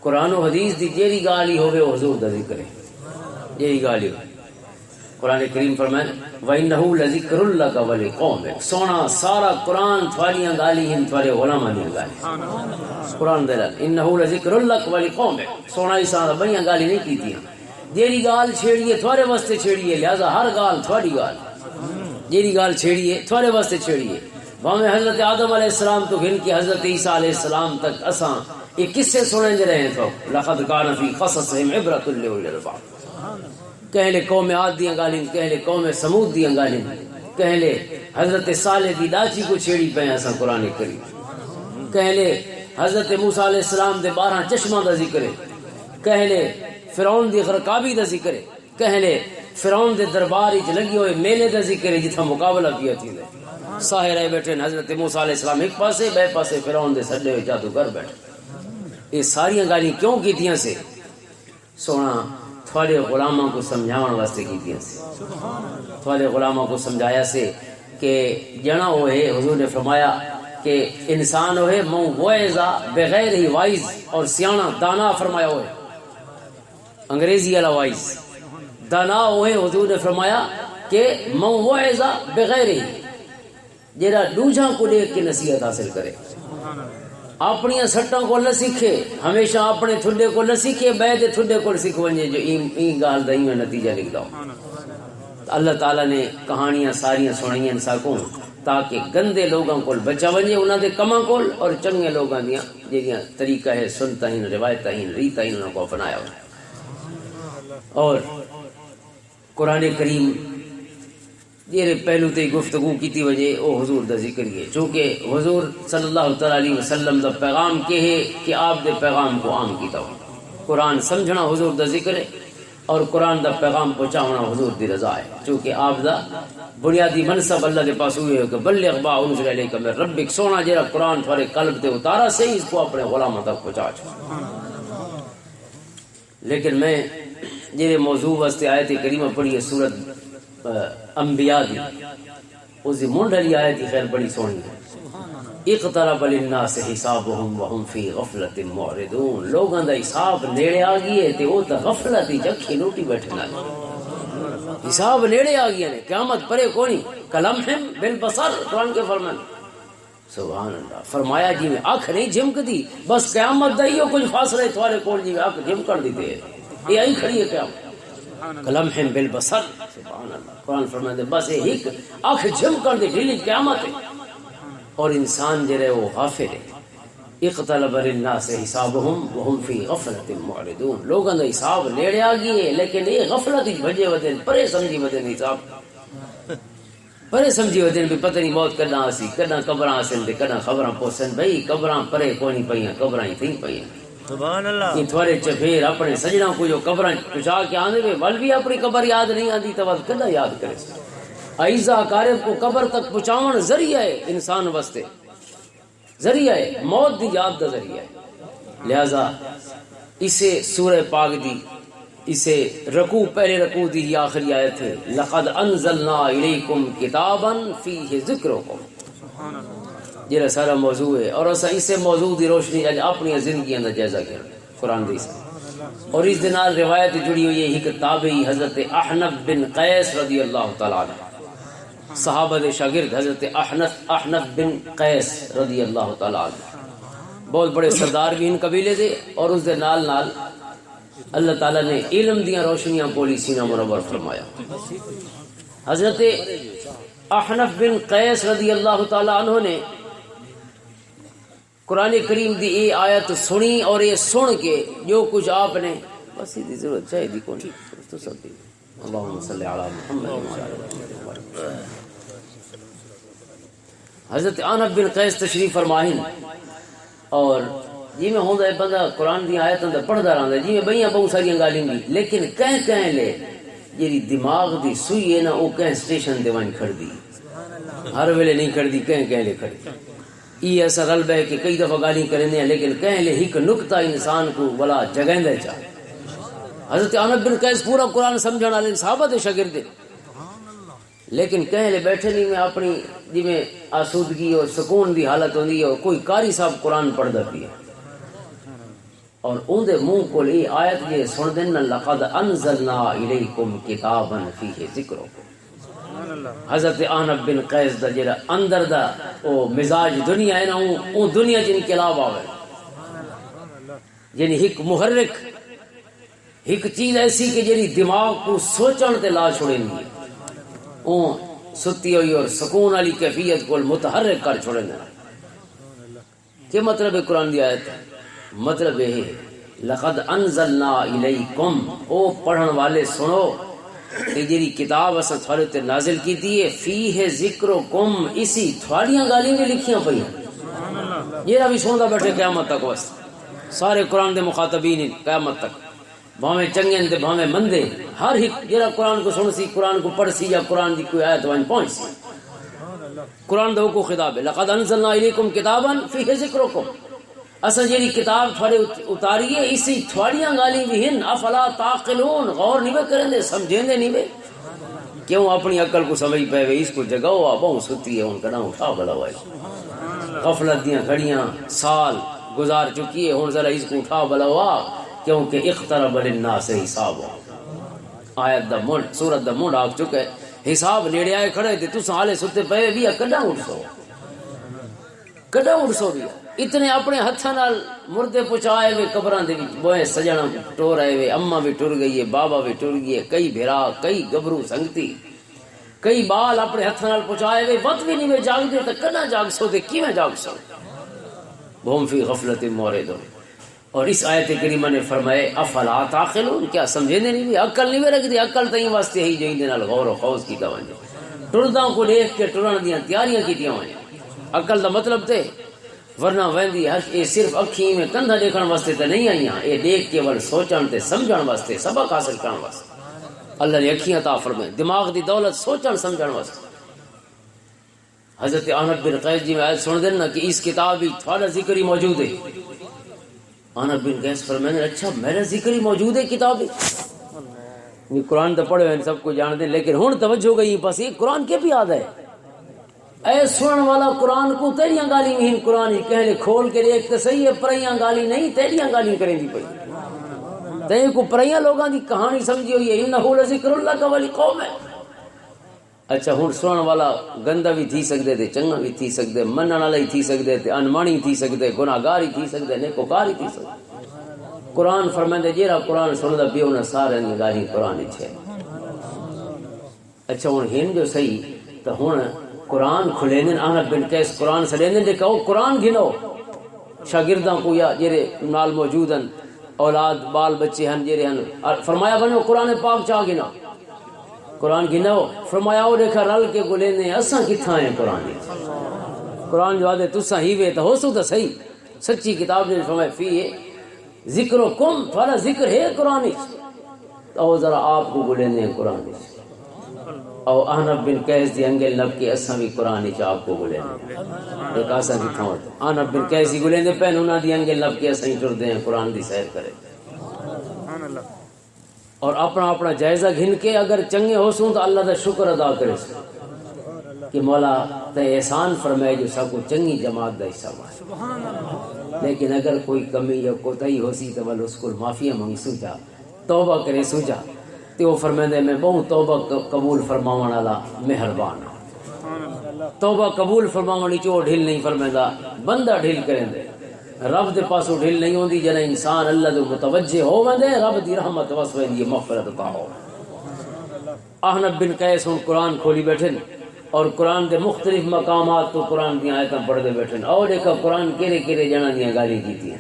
قرآن و حدیث دی جیڑی گال ہی ہوے حضور دا ذکر ہے، جیڑی گال ہی قرآن کریم فرمائے وَإِنَّهُ لَذِكْرٌ لَكَ وَلِقَوْمِكَ، سونا سارا قرآن تھوڑیاں گالی ہیں، تھوڑے علماء دیاں گالی قرآن دے لال إِنَّهُ لَذِكْرٌ لَكَ وَلِقَوْمِكَ، سونا ایسا بڑیاں گالی نہیں کیتیاں، جیڑی گال چھیڑیے تھوڑے واسطے چھیڑیے، لہذا ہر گال تھوڑی گال، جیڑی گال چھیڑیے تھوڑے واسطے چھیڑیے، ہمیں حضرت آدم علیہ السلام تو گھن کے حضرت عیسیٰ علیہ السلام تک اساں یہ قصے سنیں دے رہے ہیں تو لقد کان فی قصصہم عبرۃ لأولی الالباب، کہلے قوم عاد دیاں گالیں، کہلے قوم سمود دیاں گالیں، کہلے حضرت صالح دی ڈاچی کو چھیڑی پہ اساں قرآن کریم، کہلے حضرت موسیٰ علیہ السلام دے 12 چشمہ دا ذکر ہے، کہلے فرعون دی غرقابی دا ذکر ہے، کہلے فرعون دے دربار وچ لگی ہوئے میلے دا ذکر ہے جتھا مقابلہ کیا تھی دے ساحر آئے بیٹھے حضرت موسیٰ علیہ السلام ایک پاسے، بے پاسے فرعون دے سڈے ہوئے جادوگر بیٹھے، یہ ساریاں گالیاں کیوں کیتیاں سے؟ سونا تھوڑے غلاموں کو سمجھاؤن واسطے کیتیاں سے، تھوڑے غلاموں کو سمجھایا سے کہ جنا ہوئے حضور نے فرمایا کہ انسان ہوئے موعظہ بغیر ہی وائز اور سیانا دانا فرمایا ہوئے، انگریزی والا وائز دانا ہوئے، حضور نے فرمایا کہ موعظہ بغیر ہی، جیڑا دوجھا کو دیکھ کے نصیحت حاصل کرے، اپنی سٹاں کو نہ سیکھے، ہمیشہ اپنے تھڈے کو نہ سیکھے، بے دے تھڈے کو سیکھ ونجے جو این گال دا این نتیجہ لکھدا ہو۔ اللہ تعالیٰ نے کہانیاں ساریاں سنائیاں ساکوں تاکہ گندے لوگوں کو بچا ونجے انہاں دے کماں کول، اور چنگے لوگاں دیاں جہڑیاں طریقہ ہے سنتا ہی روایتاں ہی ریتاں ہی انہاں کو اپنایا ہوا۔ اور قرآن کریم یہ پہلو تے گفتگو کی تھی وجہ او حضور دا ذکر ہے، چونکہ حضور صلی اللہ تعالی علیہ وسلم دا پیغام کے ہے کہ آپ دے پیغام کو عام کیتا ہو، قرآن سمجھنا حضور دا ذکر ہے اور قرآن دا پیغام پہنچانا حضور دی رضا ہے، چونکہ آپ دا بنیادی منصب اللہ کے پاس ہوئے کہ بلغ ما انزل الیک من ربک، سونا جڑا قرآن تھوڑے قلب تے اتارا سے اس کو اپنے غلاموں تک پہنچا چھوڑا۔ لیکن میں جڑے موضوع واسطے آیت کریمہ پڑھی ہے سورت انبیاء دی، اس منڈلی آیت خیر بڑی سونی ہے، اقترب للناس حسابهم وهم فی غفلت معرضون، لوگاں دا حساب نیڑے آ گئی ہے تے او تے غفلت وچ اکھی لوٹی بیٹھے نال، حساب نیڑے آ گیا نے، قیامت پرے کونی، کلمحم بالبصر، قرآن کے فرمان سبحان اللہ فرمایا جی میں اکھ نہیں جھمکدی، بس قیامت دا ہی کچھ فاصلہ ہے تھوڑے کول جی اکھ جھم کر دیتے ہیں، یہ آئی کھڑی ہے قیامت کلمحم بالبصر، سبحان اللہ قرآن فرماتے بس ایک آنکھ جھم کر دے ڈیلی قیامت ہے، اور انسان جو ہے وہ غافل ہے، اقترب للناس حسابهم وهم فی غفلت معرضون، لوگوں کا حساب نیڑے آ گئی ہے لیکن یہ غفلت بھجے ودے پرے سمجھی ودے حساب پرے سمجھی ودے بھی پتہ نہیں موت کڈا اسی کڈا قبراں اسن تے کڈا خبراں پوسن، بھئی قبراں پرے کونی پئیاں قبراں ہی تھیں پئیاں، سبحان اللہ، یہ تھوڑے چفیر اپنے سجنوں کو جو قبراں پچا کے آندے وے ول بھی اپنی قبر یاد نہیں آندی تو کدا یاد کرے، عیزہ اقارب کو قبر تک پہنچاون ذریعہ ہے انسان واسطے، ذریعہ ہے موت دی یاد دا ذریعہ ہے، لہذا اسے سورہ پاک دی اسے رکوع پہلے رکوع دی ہی آخری آیت ہے لقد انزلنا الیکم کتابا فیہ ذکرکم، جیرا سارا موضوع ہے، اور اسے موضوع دی روشنی اپنی زندگی اندر جائزہ کر قرآن دی سے، اور اس دن روایت جڑی ہوئی ہے ایک تابعی حضرت احنف بن قیس رضی اللہ تعالیٰ عنہ، صحابہ دے شاگرد حضرت احنف بن قیس رضی اللہ تعالیٰ عنہ، بہت بڑے سردار بھی ان قبیلے دے، اور اس دے نال نال اللہ تعالیٰ نے علم دیاں روشنیاں کولی سینہ منور فرمایا۔ حضرت احنف بن قیس رضی اللہ تعالیٰ عنہ نے قرآن کریم دی یہ آیت سنی، اور یہ سن کے جو کچھ آپ نے بس یہ ضرورت چاہیے دی کون تو سب دی اللہم صلی علی محمد۔ حضرت احنف بن قیس تشریف فرمائن، اور جی میں ہوندا ہے بندہ قرآن دی آیت اندر پڑھدا رہندا جی میں بھئیاں بہت ساریاں گالیاں دی، لیکن کہیں لے جیڑی دماغ دی سوئی ہے نا وہ کہیں سٹیشن تے ون کھڑ دی، ہر ویلے نہیں کھڑ دی، کہیں لے کھڑ دی، یہ ایسا غلبہ ہے کہ کئی دفعہ گالی کریں دیں لیکن کہیں لے ایک نکتہ انسان کو بلا جگہیں دے چاہ۔ حضرت احنف بن قیس پورا قرآن سمجھنے والے صحابہ دے شاگرد، لیکن کہیں لے بیٹھے نہیں میں اپنی جی میں آسودگی اور سکون دی حالت ہوندی ہے، اور کوئی قاری صاحب قرآن پڑھ دی ہے، اور اون دے منہ کو لی آیت یہ سن دن لقد انزلنا الیکم کتابا فیہ ذکرکم. حضرت احنف بن قیس دا جڑا اندر دا او مزاج دنیا ہے نا او دنیا جن انقلاب آوے یعنی ایک محرک ایک چیز ایسی کہ جڑی دماغ کو سوچن تے لا چھوڑیں گی او ستی ہوئی اور سکون والی کیفیت کو متحرک کر چھوڑیں گے. کیا مطلب ہے قرآن دی آیت؟ مطلب ہے لقد انزلنا الیکم، او پڑھن والے سنو کہ جیری کتاب اساں تھوڑے تے نازل کیتی ہے فیہ ذکرکم، اسی تھوڑیاں گالیاں بھی لکھیاں پئی یہ بھی سندا بیٹھے قیامت تک. بس سارے قرآن دے مخاطبین قیامت تک، بھاویں چنگے تے بھاویں مندے، ہر ایک جڑا قرآن کو سن سی، قرآن کو پڑھ سی یا قرآن دی کوئی آیت وہیں پہنچ سی. قرآن دو کو خطاب ہے لقد انزلنا الیکم کتابا فیہ ذکرکم، اساں جیڑی کتاب تھوڑے اتاری ہے اسی تھوڑیاں گالی بھی ہن. افلا تعقلون، غور نہیں کریں دے، سمجھیں دے نہیں. کیوں اپنی عقل کو سمجھ پے وے اس کو جگاؤ آ بہت ستی ہے ان کنا اٹھا بلا ہوئے. غفلت دیاں گھڑیاں سال گزار چکی ہے، ہن ذرا اس کو اٹھا بلا ہوا کیونکہ اقترب للناس حساب. آیت دا منڈ سورت دا منڈ آگ چکے حساب نیڑے آئے کھڑے تھے تو حالے ستے پے بھی کڈا اٹھ سو بھی اتنے اپنے ہتھاں نال مردے پہنچائے وے قبراں دے وچ بوئے سجنا ٹور آئے وے، اما بھی ٹر گئی ہے، بابا بھی ٹر گئی ہے، کئی بھرا کئی گبرو سنگتی کئی بال اپنے ہتھاں نال پہنچائے وے، وقت بھی نہیں وے جاگ دے تے کنا جاگ سو تے کیویں جاگ سو. ہم فی غفلت موردون. اور اس آیت کریمہ نے فرمائے افلا تعقلون، کیا سمجھے نہیں بھی عقل نہیں رکھ دی. عقل تئیں واسطے ہی جائیں دے نال غور و خوض کیتا ونجے، ٹرداں کو دیکھ کے ٹرن دیاں تیاریاں کیتیاں ونجے. عقل دا مطلب تے ورنہ ویندی یہ صرف اکھیں میں کندھا دیکھن واسطے تے نہیں آئیاں، یہ دیکھ کے ول سوچن تے سمجھن واسطے، سبق حاصل کرن واسطے. اللہ نے اکھیں عطا فرمائے، دماغ دی دولت سوچن سمجھن واسطے. حضرت احنف بن قیس جی میں آیت سن دینا کہ اس کتاب ہی تھوڑا ذکر ہی موجود ہے. احنف بن قیس فرمائے اچھا میرا ذکر ہی موجود ہے کتاب ہی. قرآن تو پڑھے ہوئے سب کو جان دیں، لیکن ہن توجہ گئی بس یہ قرآن کے بھی یاد ہے. اے سنن والا قرآن کو تیریاں گالی نہیں، قرآن ہی کہنے کھول کے دیکھ تے صحیح ہے، پرائیاں گالی نہیں تیریاں گالی کریں دی پئی. تے کو پرائیاں لوگاں دی کہانی سمجھی ہوئی ہے انہ لذکر اللہ کا ولی قوم ہے. اچھا ہن سنن والا گندا بھی تھی سکدے تے چنگا بھی تھی سکدے، منن والا ہی تھی سکدے تے انمانی تھی سکدے، گناہگار ہی تھی سکدے، نیکوکار ہی تھی سکدے. قرآن فرمائندے جیڑا قرآن سندا پیو انہاں سارے دی گالی قرآن وچ ہے. اچھا ہن ہن جو صحیح تے ہن قرآن کھلینن احنف بن قیس قرآن سلینن دے کہو قرآن گھنو شاگرداں کو یا جیرے نال موجود ہیں اولاد بال بچے ہیں جیرے ہیں، فرمایا بنو قرآن پاک چاہ گھنو، قرآن گھنو. فرمایا او دیکھا رل کے گلینے اساں کتھاں ہیں قرآن جو آدھے تساں ہی وے تو ہو سو تو صحیح سچی کتاب نے فرمایا فی ذکرکم، تھوڑا ذکر ہے قرآن او ذرا آپ کو گلینے ہیں قرآن. او احنف بن قیس دی انگل نب کے اساں بھی قرآن وچ آپ کو گلے ایک آسا کی تھاں احنف بن قیس ہی گلے دے پہن انہاں دی انگل نب کے اساں ٹردے ہیں قرآن دی سیر کرے. اور اپنا اپنا جائزہ گھن کے اگر چنگے ہو سوں تو اللہ دا شکر ادا کرے کہ مولا تے احسان فرمائے جو سب کو چنگی جماعت دا حصہ ہوا. لیکن اگر کوئی کمی یا کوتاہی ہو سی تو ول اس کو معافی منگ سوجا توبہ کرے سوجا تے وہ فرمائندے میں بہت توبہ قبول فرماون والا مہربان ہوں. توبہ قبول فرماون چو ڈھل نہیں فرمائندا، بندہ ڈھل کریں دے، رب دے پاسوں ڈھل نہیں ہوندی. جنا انسان اللہ دے متوجہ ہو وندے رب دی رحمت وس ویندی مغفرت عطا ہو. احنف بن قیس ہن قرآن کھولی بیٹھن اور قرآن دے مختلف مقامات تو قرآن دی آیتاں پڑھ دے بیٹھن. اور دیکھا قرآن کیڑے کیڑے جنا دیاں گالی کیتیاں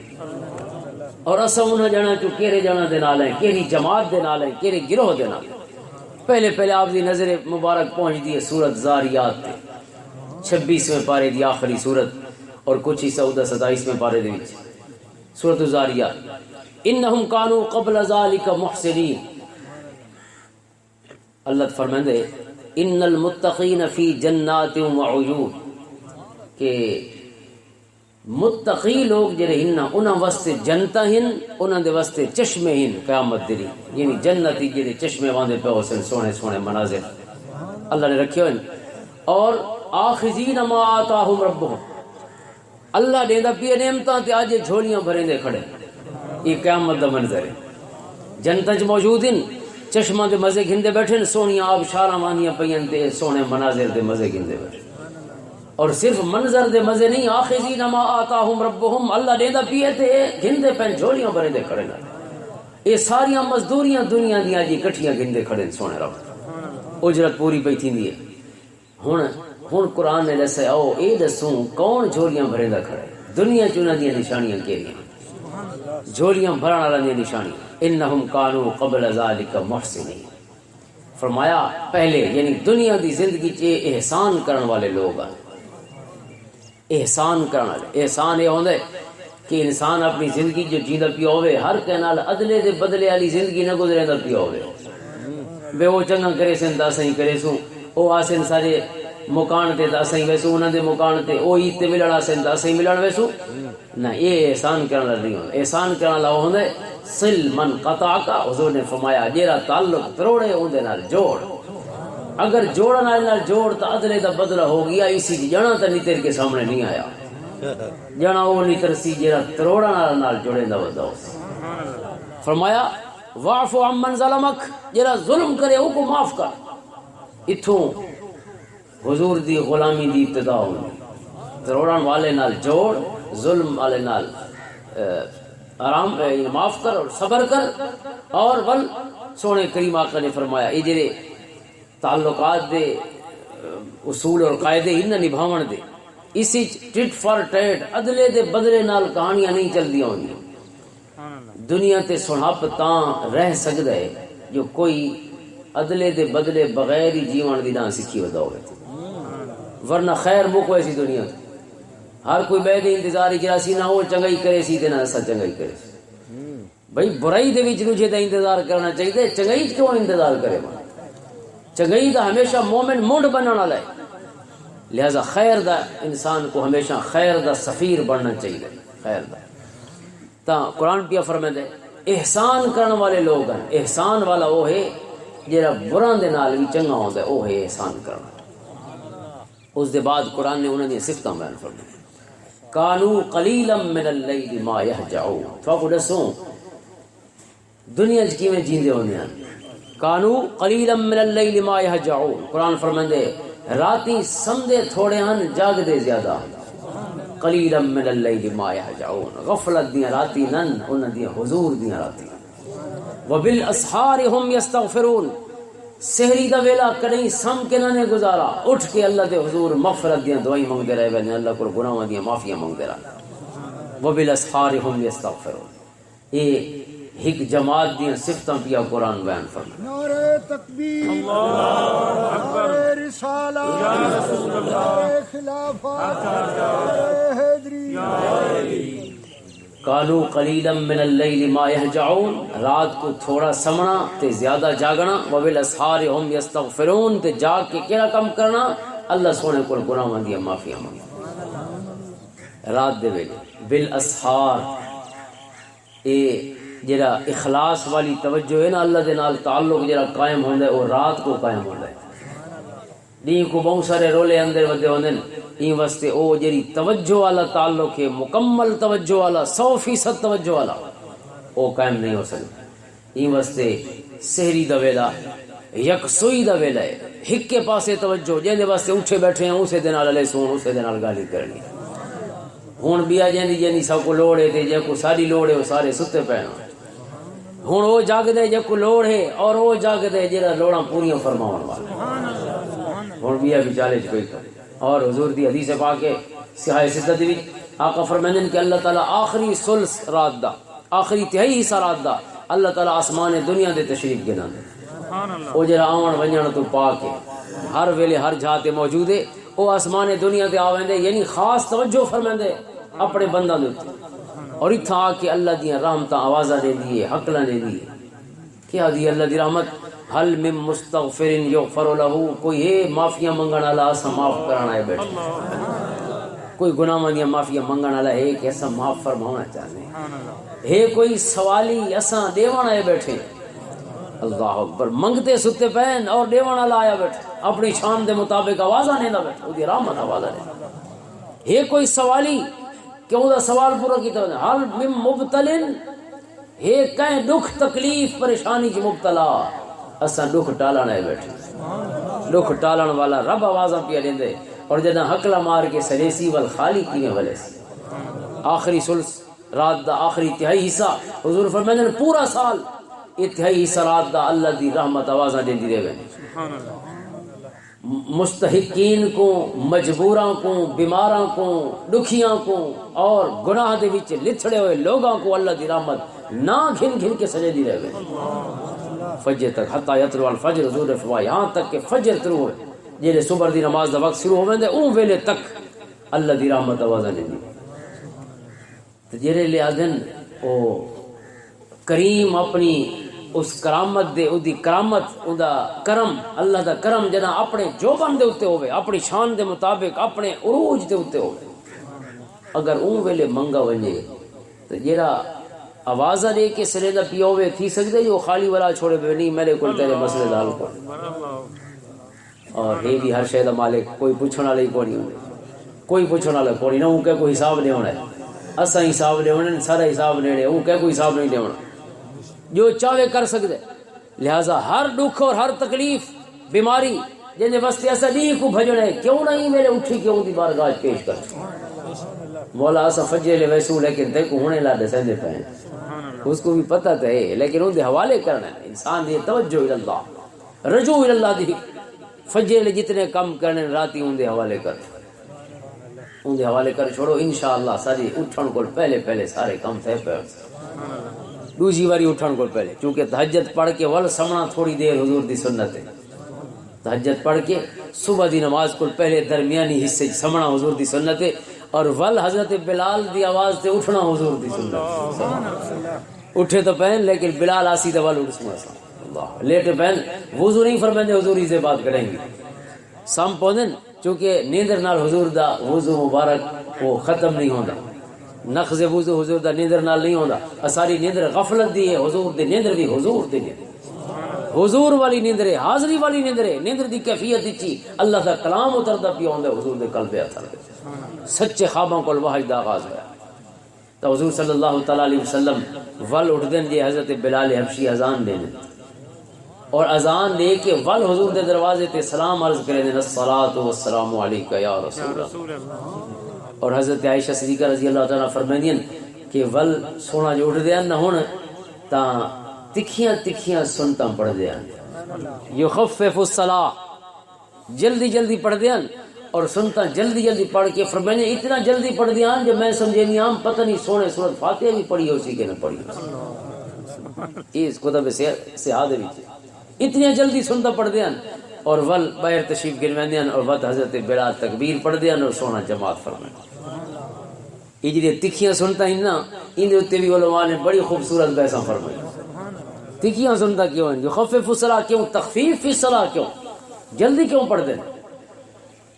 اور اساں انہاں جنا چوں کیڑے جنا دے نال ہیں، کیڑی جماعت دے نال ہیں، کیڑے گروہ دے نال. پہلے آپ دی نظر مبارک پہنچ دی ہے سورت زاریات تے 26ویں پارے دی آخری سورت اور کچھ حصہ 27ویں پارے دے وچ سورۃ الزاریات. انہم کانوا قبل ذالک محسنین. اللہ فرماندے ان المتقین فی جنات وعیون کہ متقی لوگ جڑے ہن انہاں واسطے جنتاں ہن، انہاں دے واسطے چشمے ہن قیامت دی، یعنی جنتی جڑے چشمے واندے پے حسن سونے سونے مناظر اللہ نے رکھے ہوئے. اور آخذین ما آتاہم ربہم، اللہ دیندا پیا نعمتاں تے اج جھولیاں بھرے دے کھڑے. یہ قیامت دا منظر ہے. جنت موجود ہیں چشمہ دے مزے گھندے بیٹھے سونیاں آب شاراں وانیاں پیاں تے سونے مناظر دے مزے گھندے بیٹھے. اور صرف منظر دے مزے نہیں آخذین ما آتاہم ربہم اللہ دیندا پیے تے گھندے پین جھولیاں بھرے دے کھڑے نال. یہ ساریاں مزدوریاں دنیا دیاں جی کٹھیاں گھندے کھڑے سونے رب اجرت پوری پئی تھیندی ہے. ہن قرآن نے دسیا او اے دسوں کون جھولیاں بھرے دا کھڑے دنیا چ انہاں دیاں نشانیاں کیڑیاں جھولیاں بھرن والیاں دیاں نشانیاں. انہم کانوا قبل ذالک محسنین فرمایا پہلے یعنی دنیا دی زندگی چ احسان کرن والے لوگ ہیں. احسان کرن والے احسان یہ ہوندا ہے کہ انسان اپنی زندگی جو جیندا پیا ہوئے ہر کے نال عدلے دے بدلے والی زندگی نہ گزریندا پیا ہوئے بے وہ چنگا کرے سن تا صحیح کرے سو او آسن سارے مکان تے تا صحیح ویسو انہاں دے مکان تے او عید تے ملن آسن تا صحیح ملن ویسو نہ. یہ احسان کرن والا نہیں ہوندا. احسان کرن والا ہوندا ہے صل من قطع کا. حضور نے فرمایا جیڑا تعلق توڑے اون دے نال جوڑ. اگر جوڑن والے نال جوڑ تا عدلے دا بدلہ ہو گیا اسی دی جنا تے نہیں تیرے کے سامنے نہیں آیا جنا وہ نہیں ترسی جیڑا توڑن والے نال جوڑے دا ودا ہو. فرمایا واعف عمن ظلمک جیڑا ظلم کرے او کو معاف کر. اتھوں حضور دی غلامی دی ابتدا ہوئی. توڑن والے نال جوڑ ظلم والے نال آرام معاف کر اور صبر کر. اور ول سونے کریم آقا نے فرمایا یہ جڑے تعلقات دے اصول اور قاعدے ان نبھاون دے اسی ٹٹ فار ٹیٹ عدلے دے بدلے نال کہانیاں نہیں چلدیاں ہوندیاں. دنیا تے سنہپ تاں رہ سکدا ہے جو کوئی عدلے دے بدلے بغیر ہی جیون دی نہ سکھی ودا ہوئے. ورنہ خیر مکو ایسی دنیا تے ہر کوئی بے دے انتظار جرا سی نہ ہو چنگائی کرے سی تے نہ اسا چنگائی کرے. بھئی برائی دے وچ دوجے دا انتظار کرنا چاہیے چنگائی کیوں انتظار کرے. چنگائی دا ہمیشہ مومن مونڈ بننا والا ہے. لہذا خیر دا انسان کو ہمیشہ خیر دا سفیر بننا چاہیے. خیر دا تا قرآن پیا فرمائے احسان کرنے والے لوگ ہیں. احسان والا وہ ہے جڑا برا دے نال بھی چنگا ہوندا ہے وہ ہے احسان کرنا. اس دے بعد قرآن نے انہاں دی صفتاں بیان فرمائیں. کانوا قلیلا من اللیل ما یہجعون. تو دسو دنیا وچ کیویں جیندے ہوندے ہیں. کانوا قلیلا من اللیل ما یہجعون. قرآن فرماندے راتی سمدے تھوڑے ہن جاگ دے زیادہ. قلیلا من اللیل ما یہجعون غفلت دیاں راتی نن انہاں دی حضور دیاں راتی. وبالاسحار هم یستغفرون سحری دا ویلا کدیں سم کے نہ گزارا اٹھ کے اللہ دے حضور مغفرت دیاں دعائیں منگدے رہے وے اللہ کو گناہاں دیاں معافیاں منگدے رہے. وبالاسحار هم یستغفرون. یہ ایک جماعت دیاں صفتاں پیا قرآن بیان فرمائے. نعرہ تکبیر اللہ اکبر رسالت یا رسول اللہ خلافت یا حیدری. کانوا قلیلا من اللیل ما یہجعون رات کو تھوڑا سمنا تے زیادہ جاگنا. وبالاسحار هم یستغفرون تے جاگ کے کیا کم کرنا اللہ سونے کو گناہاں دی معافیاں منگنا رات دے ویلے. بالاسحار اے جڑا اخلاص والی توجہ ہے نا اللہ دے نال تعلق جڑا قائم ہوندا ہے وہ رات کو قائم ہوندا ہے. دین کو بہت سارے رولے اندر ودے ہوندے این واسطے او جڑی توجہ والا تعلق ہے مکمل توجہ والا 100% توجہ والا او قائم نہیں ہو سکتا. این واسطے سحری دا ویلا یکسوئی دا ویلا ہے ایک کے پاسے توجہ جے واسطے اٹھے بیٹھے ہیں اسے دے نال علیہ سون اسے دے نال گالی کرنی. ہن بیا جیندی سب کو لوڑ ہے تے جے کو ساری لوڑ ہے وہ سارے ستے پے. ہن او جاگ دے جے کو لوڑ ہے اور او جاگ دے جڑا لوڑاں پوریاں فرماون والا. ہن بیا بھی چالے کوئی کرے. اور حضور دی حدیث پاک ہے صحیح ستت وچ آقا فرماندے کہ اللہ تعالی آخری ثلث رات دا آخری تہائی حصہ رات دا اللہ تعالی آسمان دنیا دے تشریف گناندے. او جڑا آون ونجن تو پاک ہے ہر ویلے ہر جہاں تے موجود ہے او آسمان دنیا تے آوندے یعنی خاص توجہ فرماندے اپنے بنداں دے اوتے. اور اتھا آ کے اللہ دیاں رحمتاں آوازاں دے دیے حقلاں دے دیے. کیا دی اللہ دی رحمت حل من مستغفر یغفر له کوئی ہے معافیاں منگن والا اسا معاف کرانا ہے بیٹھے. کوئی گناہاں دی معافیاں منگن والا ہے کہ اسا معاف فرمانا چاہتے ہیں. ہے کوئی سوالی اسا دیوانا ہے بیٹھے. اللہ اکبر منگتے ستے پین اور دیوانا والا آیا بیٹھے اپنی شان دے مطابق آوازاں نہیں دا بیٹھے او دی رحمت آوازاں نہیں. ہے کوئی سوالی کہ او دا سوال پورا کیتا ہے. حل من مبتلن ایک کہیں دکھ تکلیف پریشانی کی مبتلا اساں دکھ ٹالن آئے بیٹھے دکھ ٹالن والا رب آوازاں پیا دیندے اور جدہ حقلہ مار کے سلیسی والخالی کینے والے سی آخری سلس رات دا آخری تہائی حصہ حضور فرمائیں پورا سال اتہائی حصہ رات دا اللہ دی رحمت آوازاں دیندی دے گئے مستحقین کو مجبوراں کو بیماراں کو دکھیاں کو اور گناہ دے وچ لتھڑے ہوئے لوگاں کو اللہ دی رحمت نہ گھن گھن کے سجے دی رہے گئے فجر تک حتی یطلع الفجر حضور فرمایا یہاں تک کہ فجر شروع ہوئے جیلے صبح دی نماز دا وقت شروع ہوئے دے اون ویلے تک اللہ دی رحمت آوازاں دیندی تو جیلے لحاظن او کریم اپنی اس کرامت دے او دی کرامت او دا کرم اللہ دا کرم جنا اپنے جوبن دے اتے ہوئے اپنی شان دے مطابق اپنے عروج دے اتے ہوئے اگر اون ویلے منگا ونجے تو جیرا آوازہ دے کے سرے دا پیا ہوئے تھی سکتے جو خالی والا چھوڑے بے نہیں میرے کل تیرے مسئلے دال کو اور یہ بھی ہر شے دا مالک کوئی پوچھنا لئی کو نہیں ہوئے کوئی پوچھنا لئی کو نہیں نہ ان کے کوئی حساب نہیں ہونا ہے اسا حساب نہیں ہونا سارا حساب نہیں ہونا ان کے کوئی حساب نہیں ہونا جو چاہے کر سکتے لہذا ہر دکھ اور ہر تکلیف بیماری جن واسطے اسا نہیں کو بھجنے کیوں نہیں میرے اٹھی کیوں دی بارگاہ پیش کر مولا اسا فجر لے ویسو لیکن تے کو ہونے لا دے سندے پے اس کو بھی پتہ تے لیکن ان دے حوالے کرنا ہے انسان دی توجہ اللہ رجوع اللہ دی فجر لے جتنے کم کرنے راتی ان دے حوالے کر ان دے حوالے کر چھوڑو انشاءاللہ ساری اٹھن کو پہلے سارے کم تھے پہ دوسری باری اٹھن کو پہلے چونکہ تہجد پڑھ کے ول سمنا تھوڑی دیر حضور دی سنت ہے تہجد پڑھ کے صبح دی نماز کو پہلے درمیانی حصے سمنا حضور دی سنت ہے اور ول حضرت بلال دی آواز تے اٹھنا حضور دی سنت اٹھے تو پہن لیکن بلال آسی تو ول اٹھ سنا اللہ لیٹ پہن وضو نہیں فرمائیں حضوری سے بات کریں گے سام پودن چونکہ نیندر نال حضور دا وضو مبارک وہ ختم نہیں ہوتا نقض وضو حضور دا نیندر نال نہیں ہوتا ساری نیندر غفلت دی ہے حضور دی نیندر بھی حضور دی نیندر حضور والی نیندر ہے حاضری والی نیندر ہے نیندر دی کیفیت دی اللہ دا کلام اتردا پیا ہوندا حضور دے قلب اثر سچے خوابوں کو وحی دا آغاز ہوا تو حضور صلی اللہ تعالی علیہ وسلم ول اٹھ دین جی حضرت بلال حبشی اذان دین اور اذان دے کے ول حضور دے دروازے تے سلام عرض کرے دین الصلاۃ والسلام علیک یا رسول اللہ اور حضرت عائشہ صدیقہ رضی اللہ تعالیٰ فرمائیں کہ ول سونا جو اٹھ دیا نہ ہون تا تکھیاں سنتاں پڑھ دیا یخفف الصلاۃ جلدی پڑھ دیا اور سنتا جلدی پڑھ کے فرمائیں اتنا جلدی پڑھ دیا جو میں سمجھے نہیں عام پتہ نہیں سونے سورت فاتحہ بھی پڑھی ہو سی کہ نہ پڑھی ہو اس کتب سیاح دے وچ اتنی جلدی سنتا پڑھ دیا اور ول باہر تشریف گنوان دیا اور ود حضرت بلال تکبیر پڑھ دیا اور سونا جماعت فرمائیں یہ جی تکھیاں سنتا ہی نا ان دے بھی علماء نے بڑی خوبصورت بحثاں فرمائی تکھیاں سنتا کیوں ہیں جو خفف الصلاۃ کیوں تخفیف فی الصلاۃ کیوں جلدی کیوں پڑھ دیں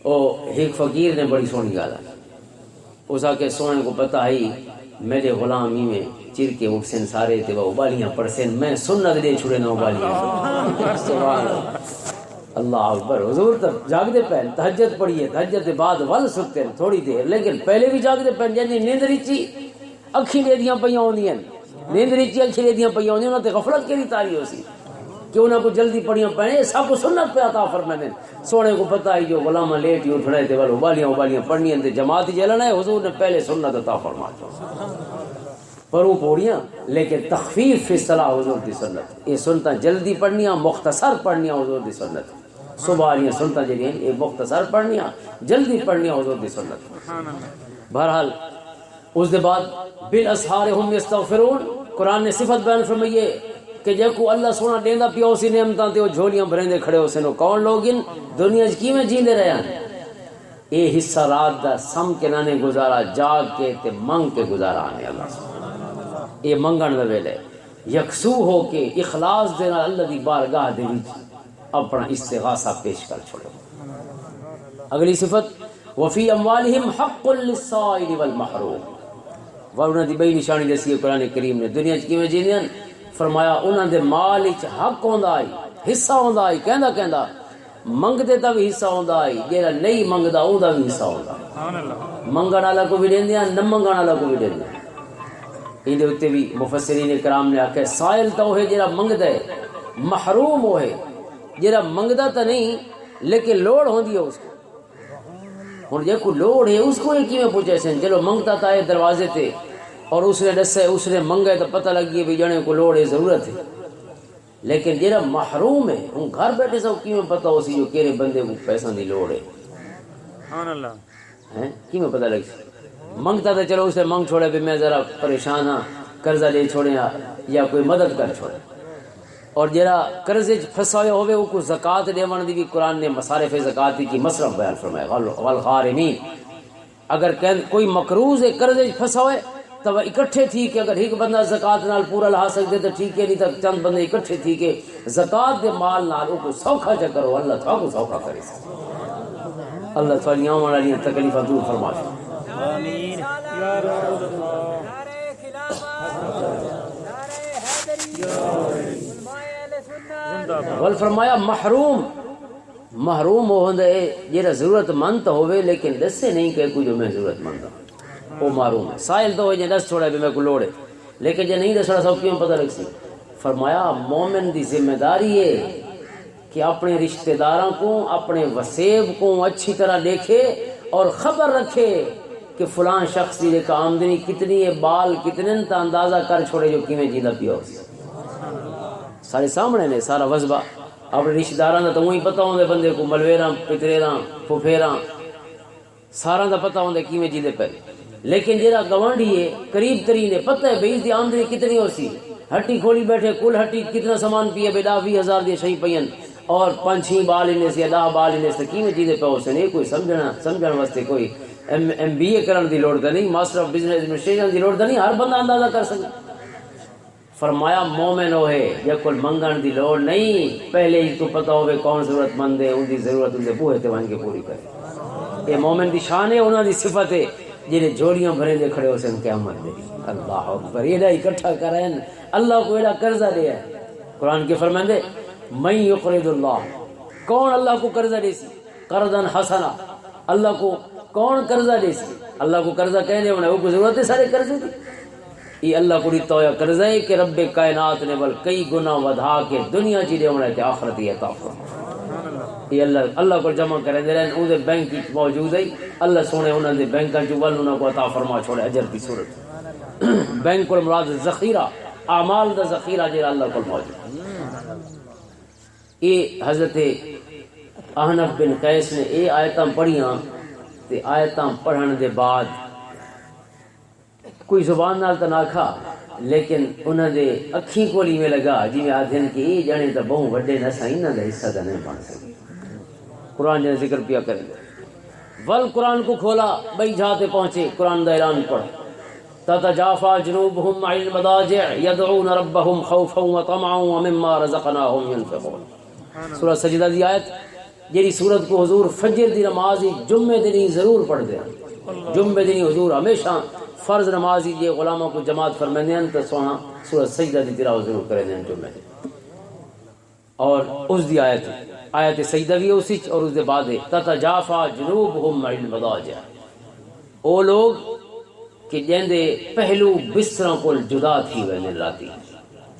او ایک فقیر نے بڑی سونی گالا اس آ کے سونے کو پتہ ہی میرے غلام ہی میں چر کے اٹھسن سارے تے وہ ابالیاں پڑھسن میں سنت دے چھڑے نہ ابالیاں سبحان اللہ اکبر حضور تک جاگتے پہن تہجد پڑھیے تہجد کے بعد ول سکتے تھوڑی دیر لیکن پہلے بھی جاگتے پہن جی نیندری چی اکھی لے دیاں پہ ہوندیاں نیندری چی اکھی لے دیاں پہ ہوندیاں انہوں تے غفلت کے لیے تاری ہو سی کہ انہوں کو جلدی پڑھیاں پہنے سب کو سنت پہ عطا فرمائے سونے کو پتہ ہی جو غلامہ لیٹ ہی اٹھنے تے ول ابالیاں پڑھنیاں تے جماعت جلنا ہے حضور نے پہلے سنت عطا فرمایا پر وہ پوڑیاں لیکن تخفیف فی الصلاۃ حضور دی سنت یہ سنتا جلدی پڑھنیاں مختصر پڑھنیاں حضور دی سنت صبح والیاں سنتا جڑیاں یہ مختصر پڑھنیاں جلدی پڑھنیاں حضور دی سنت بہرحال اس دے بعد بالاسحار ہم یستغفرون قرآن نے صفت بیان فرمائی ہے کہ جے کو اللہ سونا دیندا پیا اسی نعمتاں تے او جھولیاں بھریندے کھڑے ہو سن کون لوگ ان دنیا وچ کیویں جیندے رہے ہیں اے حصہ رات دا سم کے نانے گزارا جاگ کے تے منگ کے گزارا آنے اللہ اے منگن دے ویلے یکسو ہو کے اخلاص دے نال اللہ دی بارگاہ دے وچ اپنا استغاثہ پیش کر چھوڑو اگلی صفت وفی اموالہم حق للسائل والمحروم ورنہ دی بئی نشانی دسی قرآن کریم نے دنیا وچ کیویں جیندے فرمایا انہاں دے مال وچ حق ہوندا ہے حصہ ہوندا ہے کہندا منگدے دا بھی حصہ ہوندا ہے جیڑا نہیں منگدا اوندا بھی حصہ ہوندا سبحان اللہ منگن والا کو بھی دیندے نہ منگن والا کو بھی دیندے ان اتنے بھی مفسرین کرام نے آخیا سائل تو وہ جڑا منگدا ہے، محروم وہ ہے جڑا منگدا تو نہیں لیکن لوڑ ہوندی ہے اس کو. ہوں جے کو لوڑ ہے اس کو یہ پوچھے سن، چلو منگتا تھا ہے دروازے تے اور اس نے دسے اس نے منگے تو پتہ لگ گیا بھی جنے کو لوڑ ہے ضرورت ہے، لیکن جڑا محروم ہے ہوں گھر بیٹھے سو کیوں پتہ ہو سی جو کہڑے بندے کو پیسوں دی لوڑ ہے. سبحان اللہ ہیں کیوں پتہ لگ سی. منگتا تو چلو اسے منگ چھوڑے بھی میں ذرا پریشان ہاں قرضہ دے چھوڑے یا کوئی مدد کر چھوڑے. اور جڑا قرضے پھنسا ہوئے وہ کو زکات دیون دی بھی قرآن نے مصارف زکات کی مصرف بیان فرمایا والغارمین. اگر کوئی مقروض ہے قرضے پھنسا ہوئے تو اکٹھے تھی کہ اگر ایک بندہ زکات نال پورا لا سکتے تو ٹھیک ہے، نہیں تو چند بندے اکٹھے تھی کہ زکات دے مال نال کو سوکھا چ کرو، اللہ تعالی کو سوکھا کرے. اللہ تعالی آنے والی تکلیفاں دور فرما دے. آمین یا رسول اللہ. ول فرمایا محروم ہوندا ہے جڑا ضرورت مند ہوے لیکن دسے نہیں کہ کوئی جو میں ضرورت مند ہوں وہ محروم ہے. سائل تو ہو جے دس چھوڑا بھی میں کو لوڑ ہے لیکن جے نہیں دسڑا سب کیوں پتہ لگ سی. فرمایا مومن دی ذمہ داری ہے کہ اپنے رشتہ داراں کو اپنے وسیب کو اچھی طرح دیکھے اور خبر رکھے کہ فلاں شخص کی آمدنی کتنی ہے، بال کتنے تا اندازہ کر چھوڑے جو کیویں جیندا پیا ہو. سارے سامنے نے سارا وظبہ اپنے رشتہ داراں دا تو وہی پتہ ہوندے بندے کو، ملویراں پتریراں پھوپھیراں سارا دا پتہ ہوندے کیویں جیندے پے. لیکن جڑا گوانڈی ہے قریب ترین ہے پتہ ہے بھئی اس دی آمدنی کتنی ہو سی، ہٹی کھولی بیٹھے کل ہٹی کتنا سامان پیے بے 10,000 دی شہی پئین اور 5-6 بال انہیں سے 10 بال انہیں سے کیویں جیندے پے ہو سن. یہ کوئی سمجھن واسطے کوئی ایم بی اے کرن دی لوڑ تے نہیں، ماسٹر آف بزنس ایڈمنسٹریشن دی لوڑ تے نہیں، ہر بندہ اندازہ کر سکتا. فرمایا مومن ہوئے یا کوئی منگن دی لوڑ نہیں، پہلے ہی تو پتہ ہوئے کون ضرورت مند ہے، ان دی ضرورت ان دے بوہے تے وان کے پوری کرے. یہ مومن دی شان ہے، انہاں دی صفت ہے جنہیں جوڑیاں بھرے دے کھڑے ہو سن قیامت دے. اللہ اکبر. ایڈا اکٹھا کریں اللہ کو ایڈا قرضہ دیا ہے. قرآن کے فرماندے من یقرض اللہ، کون اللہ کو قرضہ دے سی؟ قرضا حسنا. اللہ کو کون قرضہ دے سی؟ اللہ کو قرضہ کہنے ہونا وہ کو ضرورت ہے سارے قرضے دی. یہ اللہ کو دیتا ہوا قرضہ ہے کہ رب کائنات نے بل کئی گنا ودھا کے دنیا چی دے ہونا ہے آخرت ہی عطا فرما. یہ اللہ کو جمع کریں دے رہے ان دے بینک موجود ہے. اللہ سونے انہوں نے بینکاں جو ول انہوں کو عطا فرما چھوڑے اجر کی صورت. بینک کو مراد ذخیرہ اعمال دا ذخیرہ جو اللہ کو موجود. یہ حضرت احنف بن قیس نے یہ آیتاں پڑھیاں تے آیتاں پڑھن دے بعد کوئی زبان نال تو نہ کھا لیکن انہوں دے اکھیں کو میں لگا جی میں آدھن کہ یہ جانے تو بہوں وڈے نسا انہوں دا حصہ دا نہیں بن سکے. قرآن جنہیں ذکر پیا کریں گے. ول قرآن کو کھولا بھائی جاتے پہنچے قرآن دا اعلان پڑھ. تتجافى جنوبهم عن المضاجع يدعون ربهم خوفا وطمعا ومما رزقناهم ينفقون. سورہ سجدہ دی آیت جیری سورت کو حضور فجر دی نمازی جمعے دنی ضرور پڑھ دیں. جمعے دنی حضور ہمیشہ فرض نمازی یہ غلاموں کو جماعت فرمانے ہیں تو سونا سورہ سجدہ دی تلاوت ضرور کریں دیں جمعے دن. اور اس دی آیت سجدہ بھی اسی اور اس دے بعد ہے تتجافى جنوبهم عن المضاجع. او لوگ کہ جیندے پہلو بستروں کو جدا تھی وینے راتی.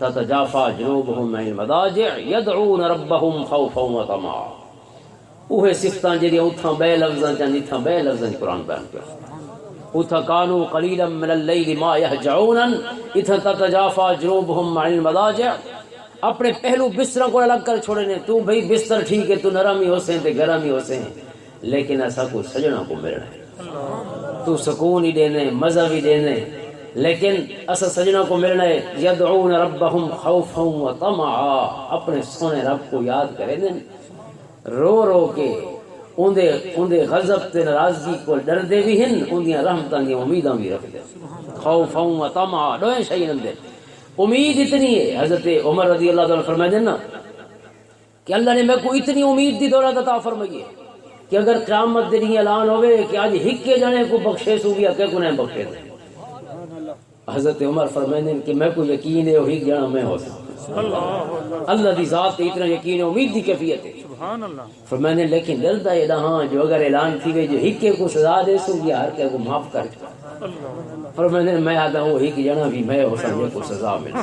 تتجافى جنوبهم عن المضاجع يدعون ربهم خوفا وطمعا. اوہ صفتاں جڑی اتھاں بے لفظاں چ نتھاں بے لفظاں قرآن بیان کر. اتھا کانوا قلیلا من اللیل ما یہجعون. اتھا تتجافى جنوبهم عن المضاجع اپنے پہلو بستروں کو الگ کر چھوڑے نے. تو بھئی بستر ٹھیک ہے تو نرم ہی ہو سے تے گرم ہی ہو سے لیکن ایسا کو سجنا کو ملنا ہے. تو سکون ہی دینے مزہ بھی دینے لیکن ایسا سجنا کو ملنا ہے. یدعون ربهم خوفا وطمعا. اپنے سونے رب کو یاد کریں دیں رو رو کے اندے غضب تے ناراضگی کو ڈر دے بھی ہن اندیاں رحمتاں دی امیداں بھی رکھ دے. خوفا وطمعا دوئیں شہین دے. امید اتنی ہے حضرت عمر رضی اللہ عنہ فرمائے دینا کہ اللہ نے میں کو اتنی امید دی دولت عطا فرمائی ہے کہ اگر قیامت دن اعلان ہوئے کہ آج ہکے جانے کو بخشے سو گیا کہ کو نہیں بخشے دے. حضرت عمر فرمائے دیں کہ میں کو یقین ہے ہک جانا میں ہو سکتا. اللہ دی ذات تے اتنا یقین ہے امید دی کیفیت ہے. فرمائے دیں لیکن ڈردا ہے ہاں جو اگر اعلان تھی گئی جو ہکے کو سزا دے سو گیا ہر کے کو معاف کر فرماتے ہیں میں آتا ہوں ایک جنا بھی میں ہو سمجھے کو سزا ملے.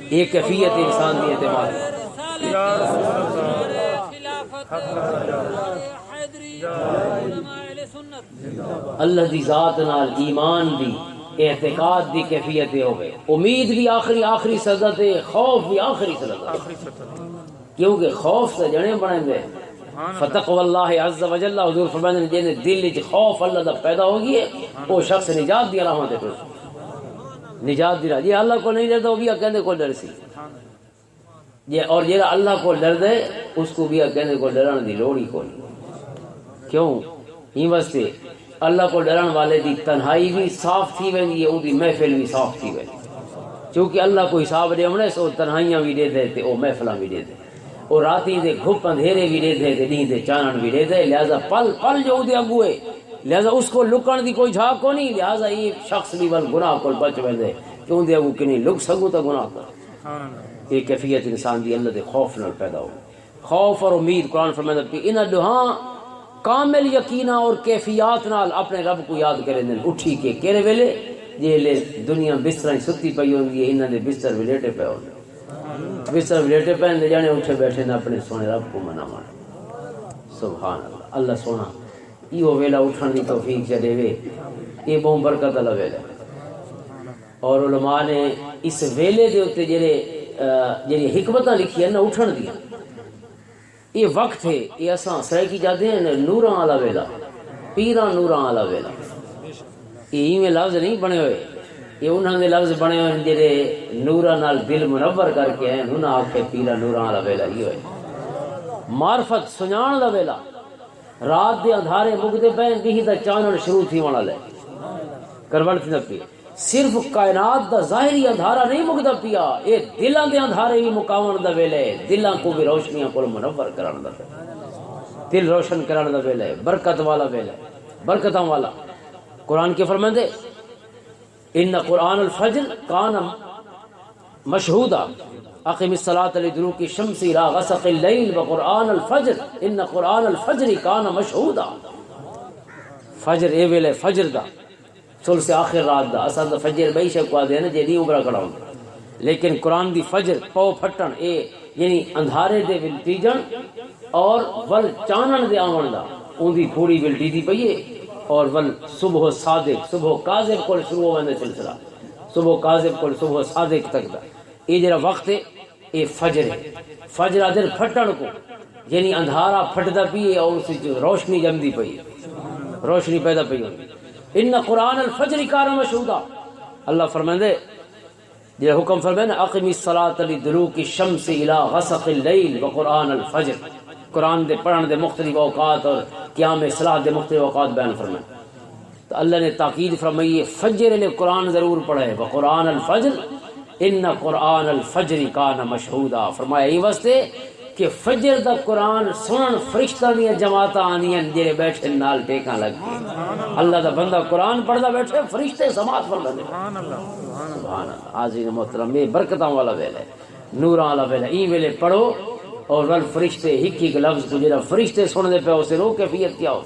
ایک کیفیت انسان دی اعتماد اللہ دی ذات نال ایمان دی اعتقاد دی کیفیت ہو گئے. امید بھی آخری سزا تے خوف بھی آخری سزا، کیونکہ خوف سے جنے بنے گئے. فتقوی اللہ عز وجل، حضور فرماتے ہیں جن دل وچ خوف اللہ دا پیدا ہو گئی ہے وہ شخص نجات دی علامت ہے. نجات دی جی اللہ کو نہیں ڈرتا وہ بھی کہندے کو ڈر سی، اور جہاں اللہ کو ڈر دے اس کو بھی کہندے کو ڈرن دی لوڑ ہی کوئی. کیوں؟ ہی واسطے اللہ کو ڈرن والے دی تنہائی بھی صاف تھی ویندی ہے، ان دی محفل بھی صاف تھی ویندی. چونکہ اللہ کو حساب دے ہونے سو تنہائیاں بھی دے دے تے او محفلاں بھی دے دے، اور راتی دے گھپ اندھیرے بھی دے دے تے دین دے چانن بھی دے دے. لہذا پل پل جو دے اگوئے، لہذا اس کو لکن دی کوئی جھاگ کو نہیں. لہذا یہ شخص بھی ول گناہ کو بچ ویندے کیوں دے اگو کنی لک سگو تا گناہ کر. یہ کیفیت انسان دی اللہ دے خوف نال پیدا ہو. خوف اور امید قرآن فرماتا ہے انہاں دوہاں کامل یقینہ اور کیفیات نال اپنے رب کو یاد کریں دن. اٹھی کے کہڑے ویلے جیلے دنیا بستر ستی پئی ہوندی ہے، انہاں دے بستر ولیٹے پے ہوندے، بستر ولیٹے پے ہوندے جانے اٹھے بیٹھے نہ اپنے سونے رب کو مناون. سبحان اللہ. اللہ سونا ایو ویلا اٹھن دی توفیق چ دے، یہ بہت برکت والا ویلا. اور علماء نے اس ویلے دے اوتے جڑی حکمتاں لکھی ہیں نا اٹھن دی، یہ وقت ہے یہ اساں سرائکی جاتے ہیں نوراں والا ویلا، پیراں نوراں والا ویلا. یہ ایویں لفظ نہیں بنے ہوئے، یہ انہاں دے لفظ بنے ہوئے جڑے نوراں نال دل منور کر کے ہیں، انہاں آکھے پیراں نوراں والا ویلا یہ ہوئے. معرفت سنجان دا ویلا، رات دے اندھارے مکدے پین بھی دا چانن شروع تھی والا لے کروٹ نہ پی. صرف کائنات دا ظاہری اندھارا نہیں مکدا پیا، یہ دلاں دے اندھارے بھی مکاون دا ویلے، دلاں کو بھی روشنیاں کو منور کرن دا ویلا، دل روشن کرن دا ویلا، برکت والا ویلا، برکتاں والا. قرآن کے فرماندے ان قرآن الفجر کان مشہودا اقم الصلاۃ لدلوک الشمس الى غسق الليل وقرآن الفجر ان قرآن الفجر کان مشہودا. فجر اے ویلے فجر دا ثلث آخر رات دا اساں دا فجر بئی شے کو دے نا جے نہیں اوپر کھڑا ہوندا، لیکن قرآن دی فجر پو پھٹن اے یعنی اندھارے دے ولٹیجن اور ول چانن دے آون دا اون دی تھوڑی ولٹی دی پئی ہے. اور ول صبح صادق صبح کاذب کو شروع ہونے سلسلہ صبح کاذب کو صبح صادق تک دا یہ جڑا وقت ہے یہ فجر ہے. فجر ادھر پھٹن کو یعنی اندھارا پھٹدا پئی اور اس وچ روشنی جمدی پئی، روشنی پیدا پئی. ان قرآن الفجر کان مشہودا. اللہ فرماندے یہ حکم فرمانا اقم الصلاۃ لدلوک الشمس الى غسق الليل وقرآن الفجر. قرآن دے پڑھن دے مختلف اوقات اور قیام صلاح دے مختلف اوقات بیان فرمائے. تو اللہ نے تاکید فرمائی فجر نے قرآن ضرور پڑھے وقرآن الفجر ان قرآن الفجر کان مشہودا. فرمایا یہ واسطے کہ فجر دا قرآن سنن فرشتہ دیا جماعتاں آنیاں جڑے بیٹھے نال ٹیکاں لگ کے اللہ دا بندہ قرآن پڑھدا بیٹھے فرشتے سماعت فرماندے. سبحان اللہ سبحان اللہ. عزیز محترم یہ برکتاں والا ویلا ہے، نوراں والا ویلا. ای ویلے پڑھو اور ول فرشتے ہک ہک لفظ کو جڑا فرشتے سن دے پے اسے رو کیفیت کیا ہو.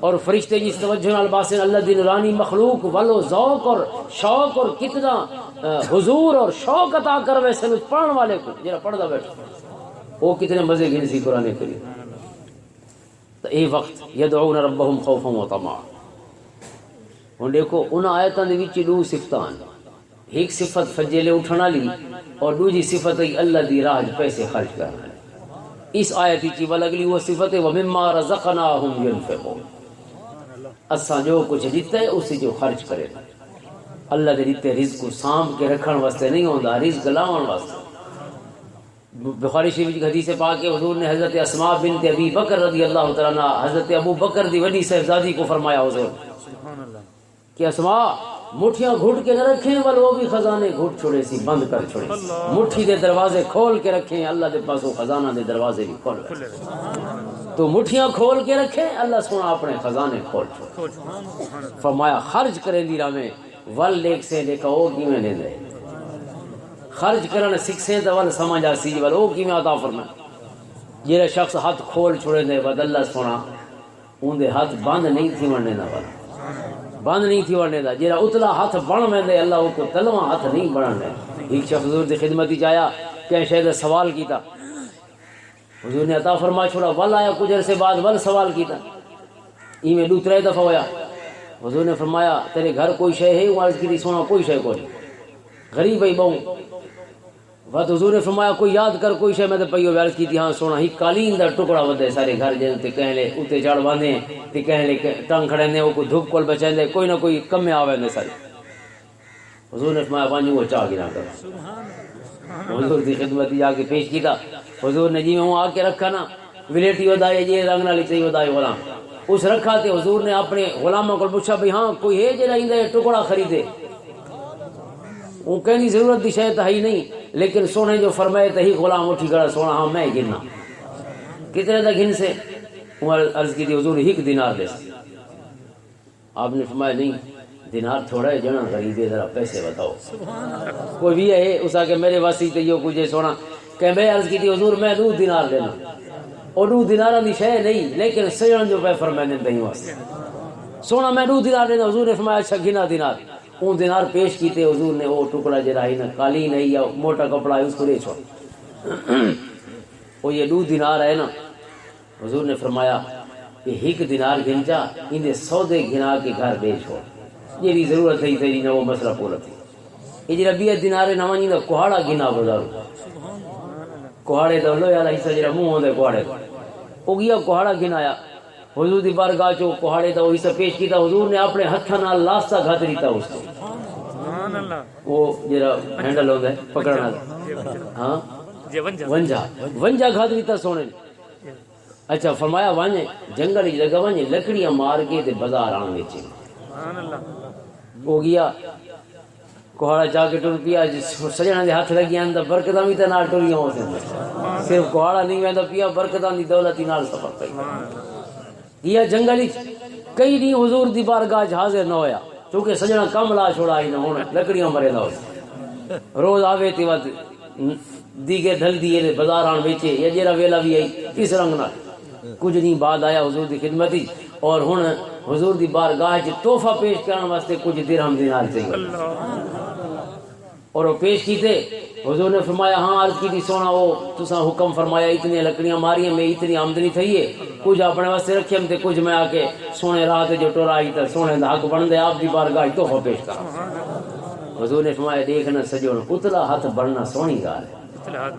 اور فرشتے جس توجہ نال باسن اللہ دی نورانی مخلوق ولو ذوق اور شوق اور کتنا حضور اور شوق عطا کروے سن پڑھن والے کو جڑا پڑھدا بیٹھے وہ کتنے مزے گن سی قرآن کریم. تو اے وقت یدعون ربهم خوفا وطمعا. ہن دیکھو ان آیتاں دے وچ دو صفتاں، ایک صفت فجر اٹھن والی اور دوسری صفت ہے اللہ دی راہ پیسے خرچ کرنا. اس آیت کی ول اگلی وہ صفت ہے ومما رزقناهم ينفقون. اساں جو کچھ دیتا ہے اسی جو خرچ کرے. اللہ دے دیتے رزق کو سانب کے رکھن واسطے نہیں ہوندا، رزق لاون واسطے. بخاری شریف کی حدیث پاک کہ حضور نے حضرت اسماء بنت ابی بکر رضی اللہ تعالیٰ عنہ حضرت ابو بکر دی وڈی صاحبزادی کو فرمایا حضور کہ اسماء مٹھیاں گھٹ کے نہ رکھیں بل وہ بھی خزانے گھٹ چھوڑے سی بند کر چھوڑے. مٹھی دے دروازے کھول کے رکھیں اللہ دے پاسوں خزانہ دے دروازے بھی کھول رکھیں. تو مٹھیاں کھول کے رکھیں اللہ سونا اپنے خزانے کھول چھوڑے. فرمایا خرچ کریں دی راہ میں ول لیک سے لے کا وہ کیویں لے دے خرچ کرنا سکھسیں تو ول سمجھ آسی ول وہ کیویں عطا فرمائے. جہاں شخص ہاتھ کھول چھوڑے دے ود اللہ سونا اون دے ہاتھ بند نہیں تھی وننے دا ول بند نہیں تھی ورنے دا جیرا اتلا ہاتھ بن ویندے اللہ کو تلواں ہاتھ نہیں بنن دے. ایک شخص حضور دی خدمت وچ آیا کہ شاید سوال کیتا حضور نے عطا فرما چھوڑا ول آیا کچھ عرصے بعد ول سوال کیتا ایویں دوسرے دفعہ ہویا حضور نے فرمایا تیرے گھر کوئی شے ہے وہ عرض کی سونا کوئی شے کوئی غریب ہے بہو بات حضور نے فرمایا کوئی یاد کر کوئی شے میں تے پئیو عرض کی ہاں سونا ہی قالین دا ٹکڑا ودے سارے گھر جن تے کہن لے اوتے چڑ باندھے تے کہن لے ٹنگ کھڑے نے وہ کوئی دھوپ کول بچیندے کوئی نہ کوئی کم میں آوے نے سارے حضور نے فرمایا وانجو وہ چاہ گنا کر حضور دی خدمت جا کے پیش کیتا حضور نے جی میں آ کے رکھا نا ولیٹی ودائے جی رنگ نال چاہیے ودائے غلام اس رکھا تے حضور نے اپنے غلاموں کو پوچھا بھئی ہاں کوئی ہے جڑا ایندا ٹکڑا خریدے وہ کہنی ضرورت دی شے تے ہی نہیں لیکن سونے جو فرمائے تے ہی غلام اٹھی کھڑا سونا ہاں میں گننا کتنے دا گن سے عمر عرض کی تھی حضور 1 دینار دے آپ نے فرمایا نہیں دینار تھوڑا ہے جنا غریب ہے ذرا پیسے بتاؤ کوئی بھی ہے اس آ کے میرے واسطے تے یہ کچھ سونا کہ میں عرض کی تھی حضور میں 2 دینار دینا اور 2 دینار دی شے نہیں لیکن سجن جو پہ فرمانے نہیں واسطے سونا میں 2 دینار دینا حضور نے فرمایا اچھا گنا دینار اون دینار پیش کیتے حضور نے وہ ٹکڑا جڑا ہے نا قالین ہے یا موٹا کپڑا ہے اس کو لے چھوڑ وہ یہ 2 دینار ہے نا حضور نے فرمایا کہ 1 دینار گن جا انہیں سودے گنا کے گھر دے چھوڑ یہ ضرورت ہے تیری نہ وہ مسئلہ پورا تھی یہ جڑا 20 دینار نہ ونی دا کوہاڑا گنا بازار کوہاڑے دا لو یار حصہ جڑا منہ ہوندے کوہاڑے او گیا کوہاڑا گنایا حضور دی بارگاہ چ کوہاڑے دا حصہ پیش کیتا حضور نے اپنے ہتھاں نال لاستا گھت دیتا اس کو سبحان اللہ وہ جڑا ہینڈل ہوندا ہے پکڑنا ہاں ونجا گھت دیتا سونے اچھا فرمایا وانے جنگل دی جگہ وانے لکڑیاں مار کے تے بازار آن وچ سبحان اللہ ہو گیا کوہاڑا جا کے ٹر پیا سجنا دے ہاتھ لگی اندر برکتاں بھی تے نال ٹریاں ہو سن صرف کوہاڑا نہیں ویندا پیا برکتاں دی دولت نال سفر پئی یہ جنگل کئی دی حضور دی بارگاہ حاضر نہ ہویا کیونکہ سجنا کم لا چھوڑا ہی نہ ہن لکڑیاں مرے نہ روز آوے تے وقت دیگے ڈھل دیے بازار آن بیچے یا جیرا ویلا بھی آئی اس رنگ نال کچھ دن بعد آیا حضور دی خدمت اور ہن حضور دی بارگاہ چ تحفہ پیش کرنے واسطے کچھ درہم دینار چاہیے اور وہ پیش کیتے حضور نے فرمایا ہاں عرض کی تھی سونا وہ تساں حکم فرمایا اتنی لکڑیاں ماری میں اتنی آمدنی تھی ہے کچھ اپنے واسطے رکھے تے کچھ میں آ کے سونے رات جو ٹورائی تے سونے دا حق بن دے آپ دی بارگاہ تحفہ پیش کر حضور نے فرمایا دیکھنا سجون اتلا ہاتھ بڑھنا سونی گال ہے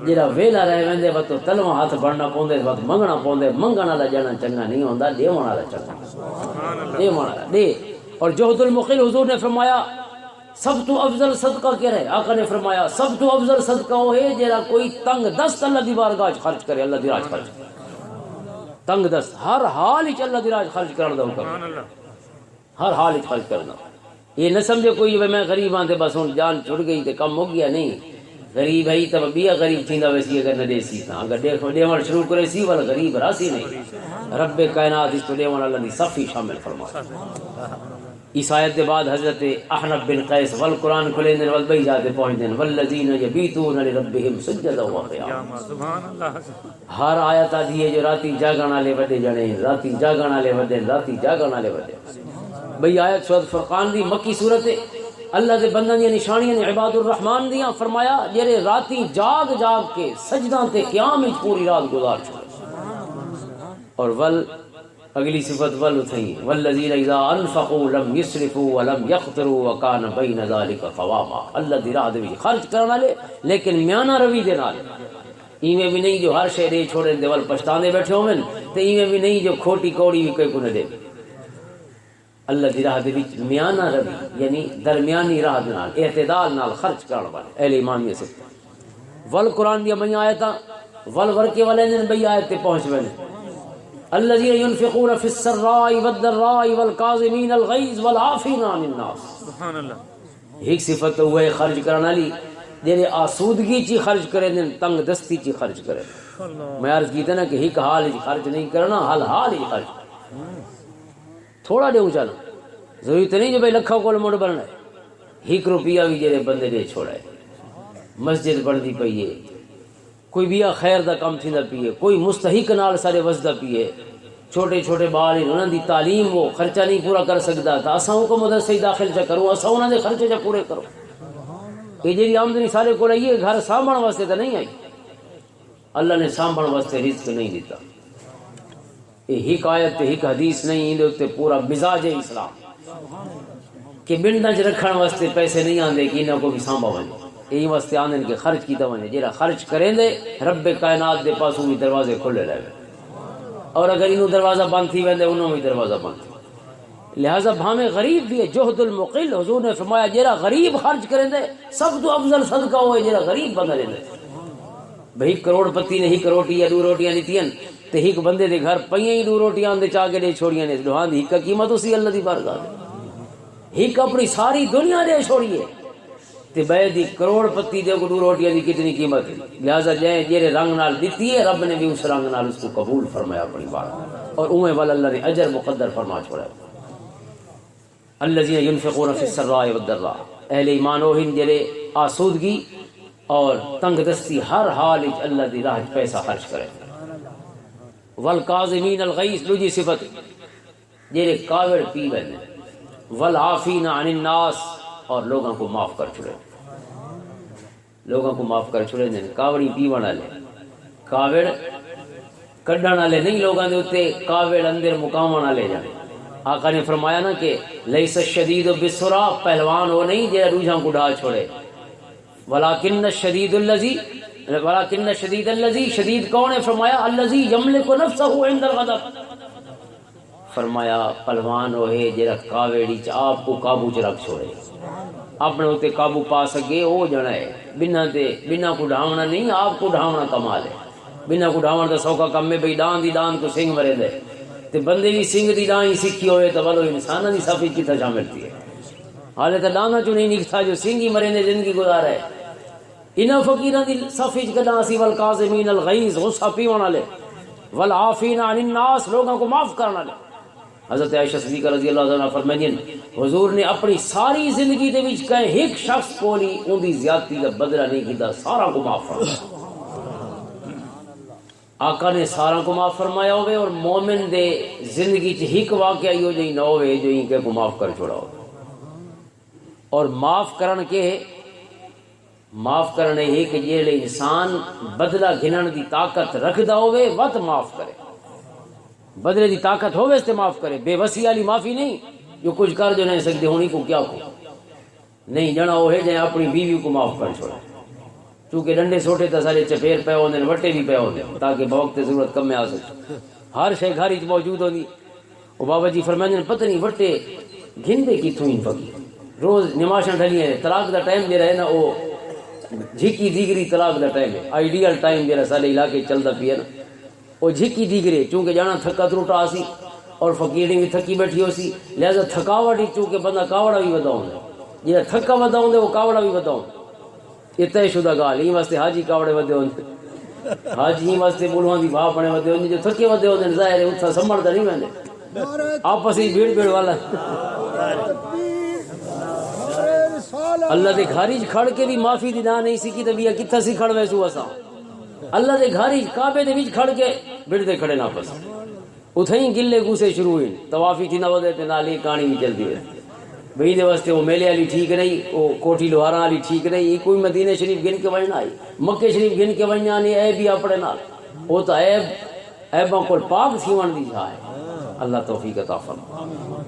جڑا ویلا رہ ویندے وقت تلواں ہاتھ بڑھنا پوندے وقت منگنا پوندے منگن والا جانا چنگا نہیں ہوندا دیون والا چنگا دیون والا دے اور جہد المقل حضور نے فرمایا سب تو افضل صدقہ کیا ہے آقا نے فرمایا سب تو افضل صدقہ وہ ہے جڑا کوئی تنگ دست اللہ دی بارگاہ خرچ کرے اللہ دی راہ خرچ تنگ دست ہر حال وچ اللہ دی راہ خرچ کرن دا حکم ہر حال وچ خرچ کرنا یہ نہ سمجھے کوئی میں غریب ہاں تے بس ہن جان چھڑ گئی تے کم ہو گیا نہیں غریب ہے تو بیا غریب تھیندا ویسی اگر نہ دے سی تا اگر دیوڑ شروع کرے سی والا غریب راسی نہیں رب کائنات اس کو دیوڑ اللہ دی صفی شامل فرمائے اس آیت کے بعد حضرت احنف بن قیس والقرآن کھلے دن والبئی جاتے پہنچ دن والذین یبیتون لربہم سجدا وقیاما سبحان اللہ ہر آیت آدھی ہے جو راتی جاگن والے وڈے جنے راتی جاگن والے وڈے راتی جاگن والے وڈے بھئی آیت سورۃ فرقان دی مکی صورت ہے اللہ دے بنداں دی نشانیاں نے عباد الرحمن دیاں فرمایا جڑے راتی جاگ جاگ کے سجداں تے قیام وچ پوری رات گزار چھوڑے اور ول اگلی صفت ول تھی والذین اذا انفقوا لم يسرفوا ولم يقتروا وكان بين ذلك قواما اللہ دی راہ دے خرچ کرن والے لیکن میانہ روی دے نال ایویں بھی نہیں جو ہر شے دے چھوڑے دے ول پچھتاندے بیٹھے ہوون تے ایویں بھی نہیں جو کھوٹی کوڑی بھی کوئی کو نہ دے اللہ دی راہ دے وچ میانہ روی یعنی درمیانی راہ دے نال اعتدال نال خرچ کرن والے اہل ایمان یہ صفت ول قرآن دی بنی آیتاں ول ورکے والے نے بئی آیت تے پہنچ وینے الذين ينفقون في السراء والضراء والكاظمين الغيظ والعافين عن الناس سبحان اللہ ایک صفت وہ ہے خرچ کرنے والی جڑے آسودگی چی خرچ کرے دین تنگ دستی چی خرچ کرے میں عرض کیتا نا کہ ایک حال ہی خرچ نہیں کرنا حال ہی خرچ تھوڑا دے چل ضروری تو نہیں جو بھائی لکھا کول مڑ بننا ہے 1 روپیہ بھی جڑے بندے دے چھوڑا ہے مسجد بڑھتی پئی ہے کوئی بیا خیر دا کم تھیندا پیے کوئی مستحق نال سارے وسدا پیے چھوٹے چھوٹے بال انہوں دی تعلیم وہ خرچہ نہیں پورا کر سکتا تھا، اساں کو مدرسے داخل چا کروں، اساں انہاں دے خرچے چا پورے کرو. یہ جی آمدنی سارے کو آئی ہے گھر سانبھن واسطے تو نہیں آئی، اللہ نے سانبھن واسطے رزق نہیں دیتا. یہ ایک آیت تے ایک حدیث نہیں، اندے تے پورا مزاج ہے اسلام کہ بنڈاں چ رکھن واسطے پیسے نہیں آندے کہ انہاں کو بھی سانبھا ونے، یہی واسطے آندے کہ خرچ کیتا ونے، جہاں خرچ کریں دے رب کائنات دے پاسوں بھی دروازے کھلے رہے، اور اگر انہوں دروازہ بند تھی ویندے انہوں بھی دروازہ بند تھی. لہذا بھامے غریب بھی ہے جہد المقل، حضور نے فرمایا جہاں غریب خرچ کریں دے سب تو افضل صدقہ ہوئے جہاں غریب بندہ لیں دے. بھئی کروڑ پتی نے ایک روٹی یا 2 روٹیاں دیتیاں تے ایک بندے دے گھر پئیاں ہی 2 روٹیاں دے چاہ کے دے چھوڑیاں نے، دوہاں دی ایک قیمت اسی اللہ دی بارگاہ دے، ایک اپنی ساری دنیا دے چھوڑیے تے بے دی کروڑ پتی دے کو 2 روٹیاں دی کتنی قیمت ہے. لہذا جیرے رنگ نال دیتی ہے رب نے بھی اس رنگ نال اس کو قبول فرمایا اپنی بات، اور اویں والا اللہ نے اجر مقدر فرما چھوڑا. الذین ينفقون فی السراء والضراء، اہل ایمان وہ ہیں جڑے آسودگی اور تنگ دستی ہر حال وچ اللہ دی راہ پیسہ خرچ کرے. والکاظمین الغیظ، دوجی صفت جڑے کاوڑ پی ویندے، والعافین عن الناس، اور لوگوں کو معاف کر چھڑے، لوگوں کو معاف کر چھڑے نے. کاوڑی پیون والے، کاوڑ کڈن والے نہیں لوگوں دے اوتے، کاوڑ اندر مقامن والے جانے. آقا نے فرمایا نا کہ لیس الشدید بالسرعہ، پہلوان وہ نہیں جہاں روجھاں کو ڈال چھوڑے، ولکن الشدید الذی، ولکن الشدید الذی، شدید کون ہے؟ فرمایا الذی یملک نفسہ عند الغضب، فرمایا پہلوان وہ ہے جہاں کاوڑی چ آپ کو قابو چ رکھ چھوڑے، اپنے ہوتے قابو پا سکے وہ جنا ہے. بنا کو ڈھاونا نہیں، آپ کو ڈھاونا کمال ہے. بنا کو ڈھاونا تو سوکھا کم ہے، بھئی ڈان دی ڈان کو سنگ مرے دے تے بندے بھی سنگ دی ڈان ہی سیکھی ہوئے تو بلو انسان دی صافی کتا شامل تھی ہے. حالے تو ڈانا چو نہیں نکتا جو سنگ ہی مرے نے زندگی گزارا ہے. انہاں فقیراں دی صافی کنا اسی والکاظمین الغیظ، غصہ پیون والے، والعافین عن الناس، لوگوں کو معاف کرنے والے. حضرت عائشہ صدیقہ رضی اللہ عنہا فرمائیں حضور نے اپنی ساری زندگی دے وچ کہیں ایک شخص کو نہیں ان دی زیادتی دا بدلہ نہیں کیتا، سارا کو معاف فرمایا. آقا نے سارا کو معاف فرمایا ہوئے، اور مومن دے زندگی چ ایک واقعہ ہو جی نہ ہوئے جو ان کے کو معاف کر چھوڑا ہو. اور معاف کرن کے معاف کرنے ہے کہ جیڑے انسان بدلہ گھنن دی طاقت رکھدا ہوئے وقت معاف کرے، بدلے دی طاقت ہوئے اس تے معاف کرے. بے وسی والی معافی نہیں جو کچھ کر جو نہیں سکتے ہونی کو کیا کو نہیں جنا وہ ہے جائے اپنی بیوی کو معاف کر چھوڑے، چونکہ ڈنڈے سوٹے تو سارے چپیر پے ہوندے وٹے بھی پے ہوندے تاکہ بوقت ضرورت کم میں آ سکے. ہر شے گھر وچ موجود ہوندی. او بابا جی فرماندے پتہ نہیں وٹے گھندے کتھوں ان فقیر روز نماشاں ڈھلیاں. طلاق دا ٹائم جڑا ہے نا وہ جھکی دیگری طلاق دا ٹائم ہے، آئیڈیل ٹائم جڑا سارے علاقے چلدا پیا نا وہ جھکی دیگرے، چونکہ جانا تھکا تروٹا سی اور فقیریں بھی تھکی بیٹھی ہو سی، لہذا تھکاوٹ ہی چونکہ بندہ کاوڑا بھی ودا ہوندا، جہاں تھکا ودا ہوندا وہ کاوڑا بھی ودا ہوندا. یہ طے شدہ گال ہی واسطے حاجی کاوڑے ودے ہوندے، حاجی واسطے بلواں دی بھا پنے ودے ہوندے، جو تھکے ودے ہوندے ظاہر ہے اتھا سمجھدا نہیں ویندے آپس وچ بھیڑ بھیڑ والا. اللہ دے گھر وچ کھڑ کے بھی معافی دی نہ نہیں سکی تے بیا کتھا سی کھڑ ویسو اساں. اللہ دے گھر کعبے دے وچ کھڑ کے بڑھتے کھڑے نہ پس اتھیں گلے گوسے شروع ہوئے طوافی تھی نہ ودے تے نالی کہانی بھی چلتی ہے. بھئی دے واسطے وہ میلے والی ٹھیک نہیں، وہ کوٹھی لوہاراں والی ٹھیک نہیں، کوئی مدینے شریف گن کے وڑنا آئی، مکے شریف گن کے وڑنا نہیں، عیب بھی اپنے نال وہ تو عیباں کول پاک تھیون دی جا ہے. اللہ توفیق عطا فرمائے.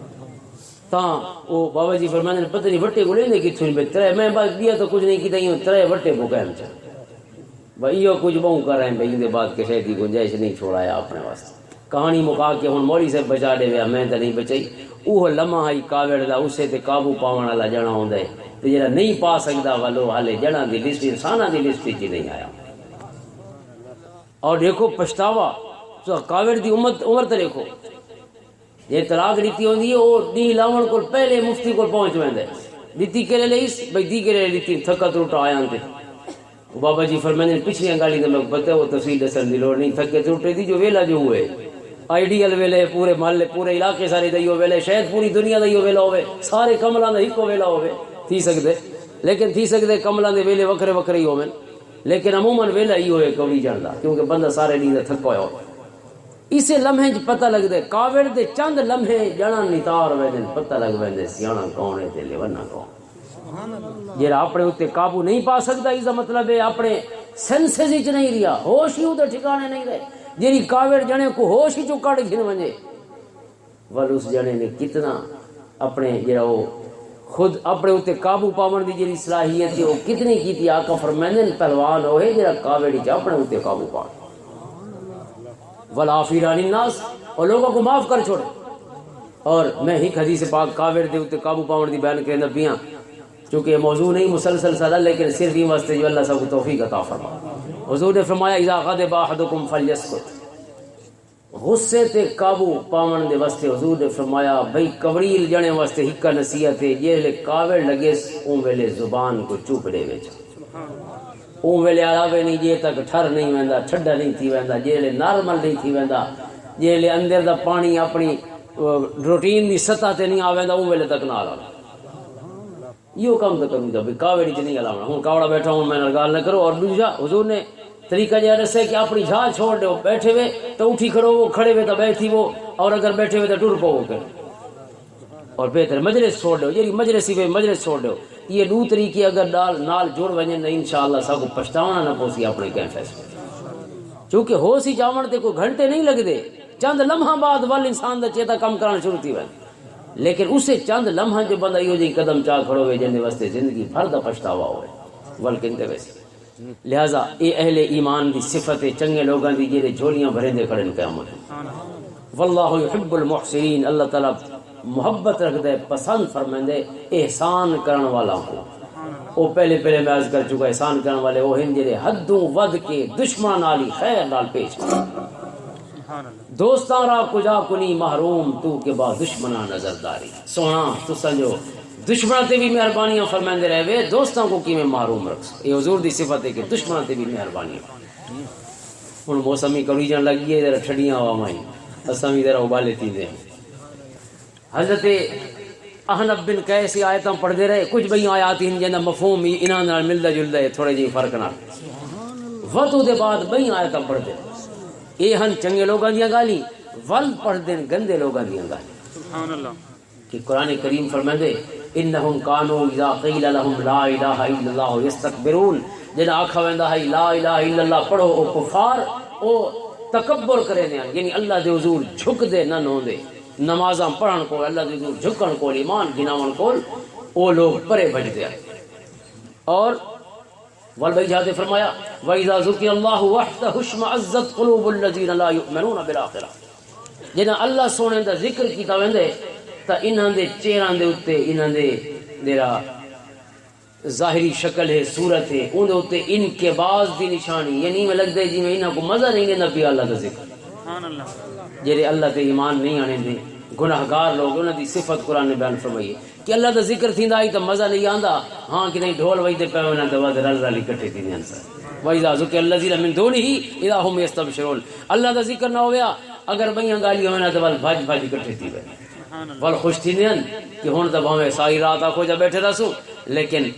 تاں وہ بابا جی فرماندے پتہ نہیں وٹے کو لیندے کتھوں نہیں ترے میں بس دیا تو کچھ نہیں کیتا ہی ترے وٹے بوکم چ بھائی یہ کچھ بہوں کر رہے ہیں بھائی دے بعد کسی کی گنجائش نہیں چھوڑایا اپنے واسطے. کہانی مکا کے ہن مولوی صاحب بچا دے ویا میں تے نہیں بچائی. وہ لمحہ ہی کاوڑ دا اسے تے قابو پاون والا جنا ہوندا ہے تے جڑا نہیں پا سکدا والو حالے جنا دی لسٹ انساناں دی لسٹ وچ نہیں آیا. اور دیکھو پچھتاوا تو کاوڑ دی عمر تے دیکھو یہ طلاق دیتی ہوندی ہے وہ دی لاون کو پہلے مفتی کو پہنچ ویندا ہے دیتی کرے لئیس بھئی دی کرے دیتی تھکا تروٹا آیا تے بابا جی فرمانے پچھلی گالی دے میں پتہ وہ تفصیل دسن دی لوڑ نہیں. تھکے تروٹے دی جو ویلا جو ہوئے آئیڈیل ویلے پورے محلے پورے علاقے سارے دئیو ویلے شاید پوری دنیا دئیو ویلا ہوئے سارے کملاں دا ہکو ویلا ہوئے تھی سکدے لیکن تھی سکدے کملاں دے ویلے وکھرے وکھرے ہی ہوئے لیکن عموماً ویلا ہی ہوئے کوئی جاندا کیونکہ بندہ سارے ڈی دا تھکا ہوا اسے لمحے پتہ لگتا ہے کاوڑ دے چند لمحے جنا نتار ویندے پتہ لگ ویندے سیانا کون ہے تے لیونا کون جڑا اپنے اوتے قابو نہیں پا سکتا اس دا مطلب ہے اپنے سینسز وچ نہیں رہیا ہوش ہی اودے ٹھکانے نہیں رہے جیڑی کاوڑ جنے کو ہوش ہی چوں کڈ گھن ونجے ول اس جنے نے کتنا اپنے جڑا وہ خود اپنے اوتے قابو پاون دی جڑی صلاحیت ہے وہ کتنی کیتی آقا فرماندے پہلوان ہوئے جڑا کاوڑ وچ اپنے اوتے قابو پا والعافین عن الناس اور لوگوں کو معاف کر چھوڑے اور میں ایک حدیث پاک کاوڑ دے اوتے قابو پاون دی بیان کرنا پیاں چونکہ یہ موضوع نہیں مسلسل سارا لیکن صرف یہ واسطے جو اللہ سب کو توفیق عطا فرما حضور نے فرمایا اذا غضب احدکم فلیسکت غصے تے قابو پاون دے واسطے حضور نے فرمایا بھئی کوریل جنے واسطے ہکا نصیحت ہے جے کاوڑ لگے اون ویلے زبان کو چپ دے وچ اون ویلے آوے نہیں جے تک ٹھر نہیں ویندا ٹھڈا نہیں تھی ویندا جے نارمل نہیں تھی ویندا جے اندر دا پانی اپنی روٹین دی سطح تے نہیں آویندا اون ویلے تک نہ آوے یہ کام تو کروں گا بھائی کاوڑی چ نہیں ہلاونا ہوں کاوڑا بیٹھا ہوں میں گال نہ کرو اور دوسرا حضور نے طریقہ یہ دسے کہ اپنی جھال چھوڑ دو بیٹھے ہوئے تو اٹھی کھڑو وہ کھڑے ہوئے تو بیٹھی وہ اور اگر بیٹھے ہوئے تو ٹر پو وہ اور بہتر مجلس چھوڑ دو یہ مجلسی پہ مجلس چھوڑ دو یہ دو طریقے اگر نال جڑ ونجے نہیں انشاءاللہ سب کو پچھتاونا نہ پوسی اپنے کینفس چونکہ ہو سی چاون تے کوئی گھنٹے نہیں لگتے چند لمحہ بعد ول انسان دا چیتا کم کرنا شروع تھی وے لیکن اسے چند لمحہ جو بندہ یہ جی قدم چا کھڑو ہوئے جن واسطے زندگی بھر دا پچھتاوا ہوئے بلکہ ویسے لہذا اے اہل ایمان دی صفت چنگے لوگاں دی جڑے جھولیاں بھرے دے کھڑے قیامت واللہ یحب المحسنین اللہ تعالی محبت رکھتا ہے پسند فرمائندے احسان کرن والا کو وہ پہلے میں عرض کر چکا احسان کرن والے وہ ہیں جڑے حدوں ود کے دشمن نال خیر نال پیش دوستاں را کجا کنی محروم تو کے بعد دشمناں نظرداری سونا تو سمجھو دشمناں تے بھی مہربانیاں فرماندے رہے دوستاں کو کیویں محروم رکھ یہ حضور دی صفت ہے کہ دشمناں تے بھی مہربانیاں ہن موسمی کڑی جان لگی ہے ذرا ٹھڈیاں ہوا مائی اساں بھی ذرا ابالے تیندے حضرت احنف بن قیس آیتاں پڑھ دے رہے کچھ بھئی آیات ہیں جنہ مفہوم انہاں نال ملدا جلدا ہے تھوڑے جی فرق نال وضو دے بعد بھئی آیتاں پڑھ دے اے ہن چنگے لوگاں دیاں گالی ول پڑھ دین گندے لوگاں دیاں گالی سبحان اللہ کہ قرآن کریم فرماندے انہم کانوا اذا قیل لهم لا الہ الا اللہ یستکبرون جنہ آکھا ویندا ہے لا الہ الا اللہ پڑھو او کفار او تکبر کرے نے یعنی اللہ دے حضور جھک دے نہ نو دے نمازاں پڑھن کو اللہ دے حضور جھکن کو ایمان گناون کو او لوگ پرے بھج دے اور والبیجات فرمایا وَإِذَا ذُكِرَ اللَّهُ وَحْدَهُ اشْمَأَزَّتْ قُلُوبُ الَّذِينَ لَا يُؤْمِنُونَ بِالْآخِرَةِ جنہاں اللہ سونے دا ذکر کیتا ویندے تا انہاں دے چہراں دے اوتے انہاں دے دیرا ظاہری شکل ہے صورت ہے اون دے اوتے انقباض دی نشانی یعنی میں لگدا ہے جی میں انہاں کو مزہ نہیں دیندا پیا اللہ دا ذکر سبحان اللہ جڑے اللہ تے ایمان نہیں آنے دے گناہگار لوگ انہاں دی صفت قرآن نے بیان فرمائی کہ اللہ دا ذکر تھیندا ای تے مزہ نہیں آندا ہاں کہ نہیں ڈھول وجدے پے انہاں دے ود رل رل اکٹھے تھیندے ہیں وَإِذَا ذُكِرَ الَّذِينَ مِن دُونِهِ إِذَا هُمْ يَسْتَبْشِرُونَ اللہ دا ذکر نہ ہویا اگر بھیاں گالی ہونا تے ول بھج بھج اکٹھے تھی وے ول خوش تھیندے ہیں کہ ہن تے بھاویں ساری رات آکھو جا بیٹھے رسو لیکن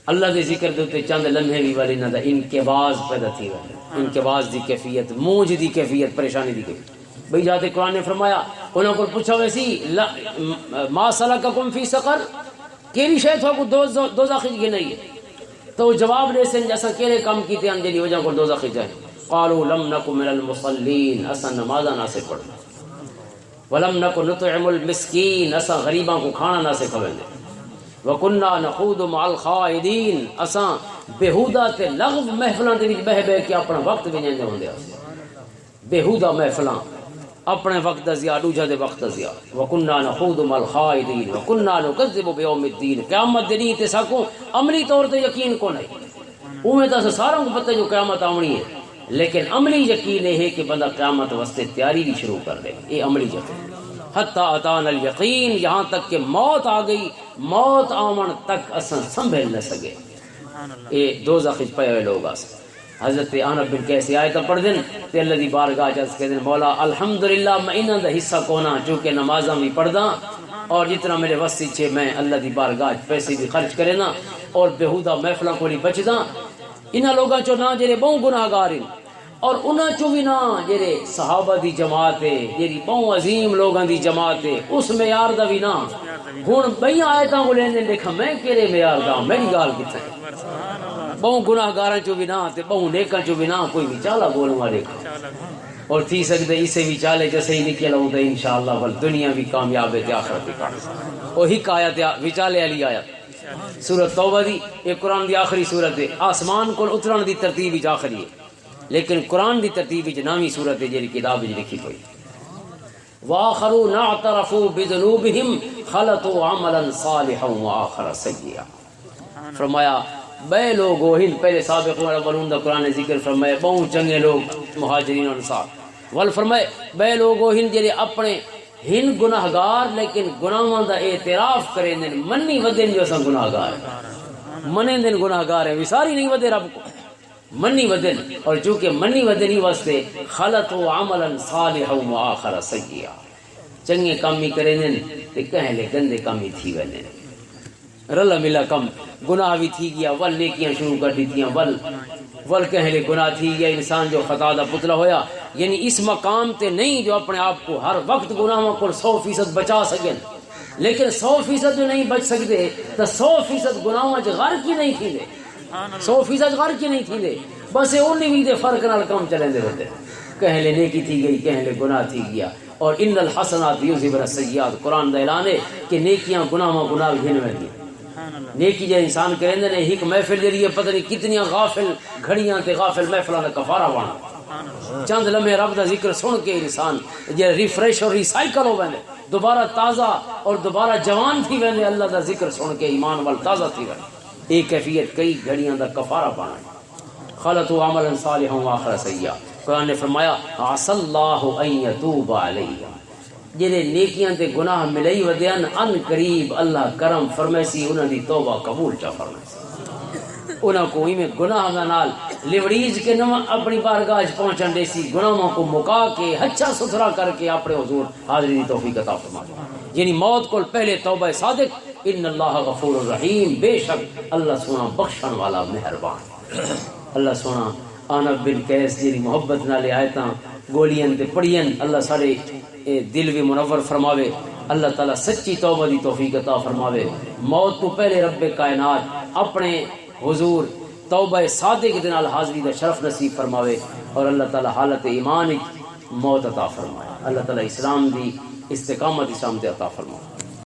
اللہ دے ذکر دے تے چند لمحے بھی والی نہ دا انقباض پیدا تھی وے انقباض دی کیفیت موج دی کیفیت پریشانی دی کیفیت بھئی جاتے قرآن نے فرمایا انہوں کو پوچھا ویسی ما سلککم فی سقر کیری شے تھو کو دوزخ کے نہیں ہے تو جواب دے سن جیسا کیرے کام کیتے ہیں جی وجہ کو دوزخ جائے قالوا لم نکن من المصلین اسا نمازاں نہ سے پڑھنا ولم نکن نطعم المسکین اسا غریباں کو کھانا نہ سے کھویندے وکننا نخوض مع الخائدین اسا بےہودہ تے لغو محفلاں دے وچ بہ کے اپنا وقت وینجے ہوندے بےہودہ محفلاں اپنے وقت دا ضیاء دوجا دے وقت دا ضیاء وکننا نخوض مع الخائدین وکننا نکذب بیوم الدین قیامت دے دن تے ساکو عملی طور تے یقین کو نہیں اوویں تا ساروں کو پتہ جو قیامت آونی ہے لیکن عملی یقین ہے کہ بندہ قیامت واسطے تیاری بھی شروع کر دے یہ عملی یقین حتی اتانا الیقین یہاں تک کہ موت آ گئی موت آمن تک اساں سنبھل نہ سکے یہ دوزخ وچ پئے ہوئے لوگ اس حضرت احنف بن قیس آیت پڑھ دین تے اللہ دی بارگاہ چ کہہ دین مولا الحمدللہ میں انہاں دا حصہ کونا چونکہ نمازاں بھی پڑھدا اور جتنا میرے وسی چھے میں اللہ دی بارگاہ پیسے بھی خرچ کرے نا اور بےہودہ محفلاں کو نہیں بچدا انہاں لوگاں چوں نہ جڑے بہوں گناہگار ہیں اور انہاں چوں بھی نہ جڑے صحابہ دی جماعت ہے جڑی بہت عظیم لوگاں دی جماعت ہے اس معیار دا بھی نہ ہن بھئی آیتاں کو لیندے دیکھا میں کیڑے معیار دا میری گال کتھے بہت گناہگاراں چوں بھی نہ تے بہت نیکاں چوں بھی نہ کوئی وچالا بولن والے اور تھی سکتے اسے بھی چالے جیسے ہی نکل ہوں دے انشاءاللہ بل دنیا بھی کامیاب ہے آخرت بھی کامیاب اور ہک آیت وچالے علی آیت سورۃ توبہ دی ایک قرآن دی آخری سورت ہے آسمان کو اترن دی ترتیب وچ آخری ہے لیکن قرآن دی ترتیب وچ نامی سورت ہے جڑی کتاب وچ لکھی ہوئی وآخرون اعترفوا بذنوبهم خلطوا عملا صالحا وآخر سیئا فرمایا بے لوگ ہن پہلے سابقون الاولون دا قرآن نے ذکر فرمایا بہت چنگے لوگ مہاجرین اور انصار ول فرمائے بے لوگ ہن جڑے اپنے ہن گناہگار لیکن گناہاں دا اعتراف کریں دن منی ودن جو اساں گناہگار ہیں منیں دن گناہگار ہیں وساری نہیں ودے رب کو منی ودن اور چونکہ منی ودن ہی واسطے خلطوا عملا صالحا وآخر سیئا چنگے کام ہی کریں دن تے کہیں لے گندے کام ہی تھی ونے رلا ملا کم گناہ بھی تھی گیا ول نیکیاں شروع کر دیتیاں ول کہیں لے گناہ تھی گیا انسان جو خطا دا پتلا ہویا یعنی اس مقام تے نہیں جو اپنے آپ کو ہر وقت گناہوں کو 100% بچا سکیں لیکن 100% جو نہیں بچ سکتے تو 100% گناہوں چ غرق ہی نہیں تھی دے 100% غرق ہی نہیں تھی دے بس انہی بھی دے فرق نال کام چلیں دے ہوتے کہیں لے نیکی تھی گئی کہیں لے گناہ تھی گیا اور ان الحسنات یذھبن السیئات قرآن دا اعلان ہے کہ نیکیاں گناہ گھن میں دی نیکی جے انسان کہندے نے ایک محفل جڑی ہے پتہ نہیں کتنی غافل گھڑیاں تے غافل محفلاں دا کفارہ بنا چند لمحے رب دا ذکر سن کے انسان جے ریفریش اور ریسائیکل ہو ویندے دوبارہ تازہ اور دوبارہ جوان تھی ویندے اللہ دا ذکر سن کے ایمان وال تازہ تھی ویندے ایک کیفیت کئی گھڑیاں دا کفارہ بنا خلطوا عملا صالحا وآخر سیئا قرآن نے فرمایا عسى اللہ ان یتوب علیہم جڑے نیکیاں تے گناہ ملئی ودیان ان قریب اللہ کرم فرمیسی انہاں دی توبہ قبول چا فرمیسی انہاں کو میں گناہ دا نال لیوڑیج کے نہ اپنی بارگاہ پہنچن دیسی گناہوں کو مکا کے اچھا ستھرا کر کے اپنے حضور حاضری دی توفیق عطا فرما یعنی موت کو پہلے توبہ صادق ان اللہ غفور الرحیم بے شک اللہ سونا بخشن والا مہربان اللہ سونا آنب بن قیس جی محبت نالے آیتاں گولیاں تے پڑھیاں اللہ سارے دل بھی منور فرماوے اللہ تعالیٰ سچی توبہ دی توفیق عطا فرماوے موت تو پہلے رب کائنات اپنے حضور توبہ صادق دے نال حاضری دا شرف نصیب فرماوے اور اللہ تعالیٰ حالت ایمان موت عطا فرمائے اللہ تعالیٰ اسلام دی استقامت اسلام دے عطا فرمائے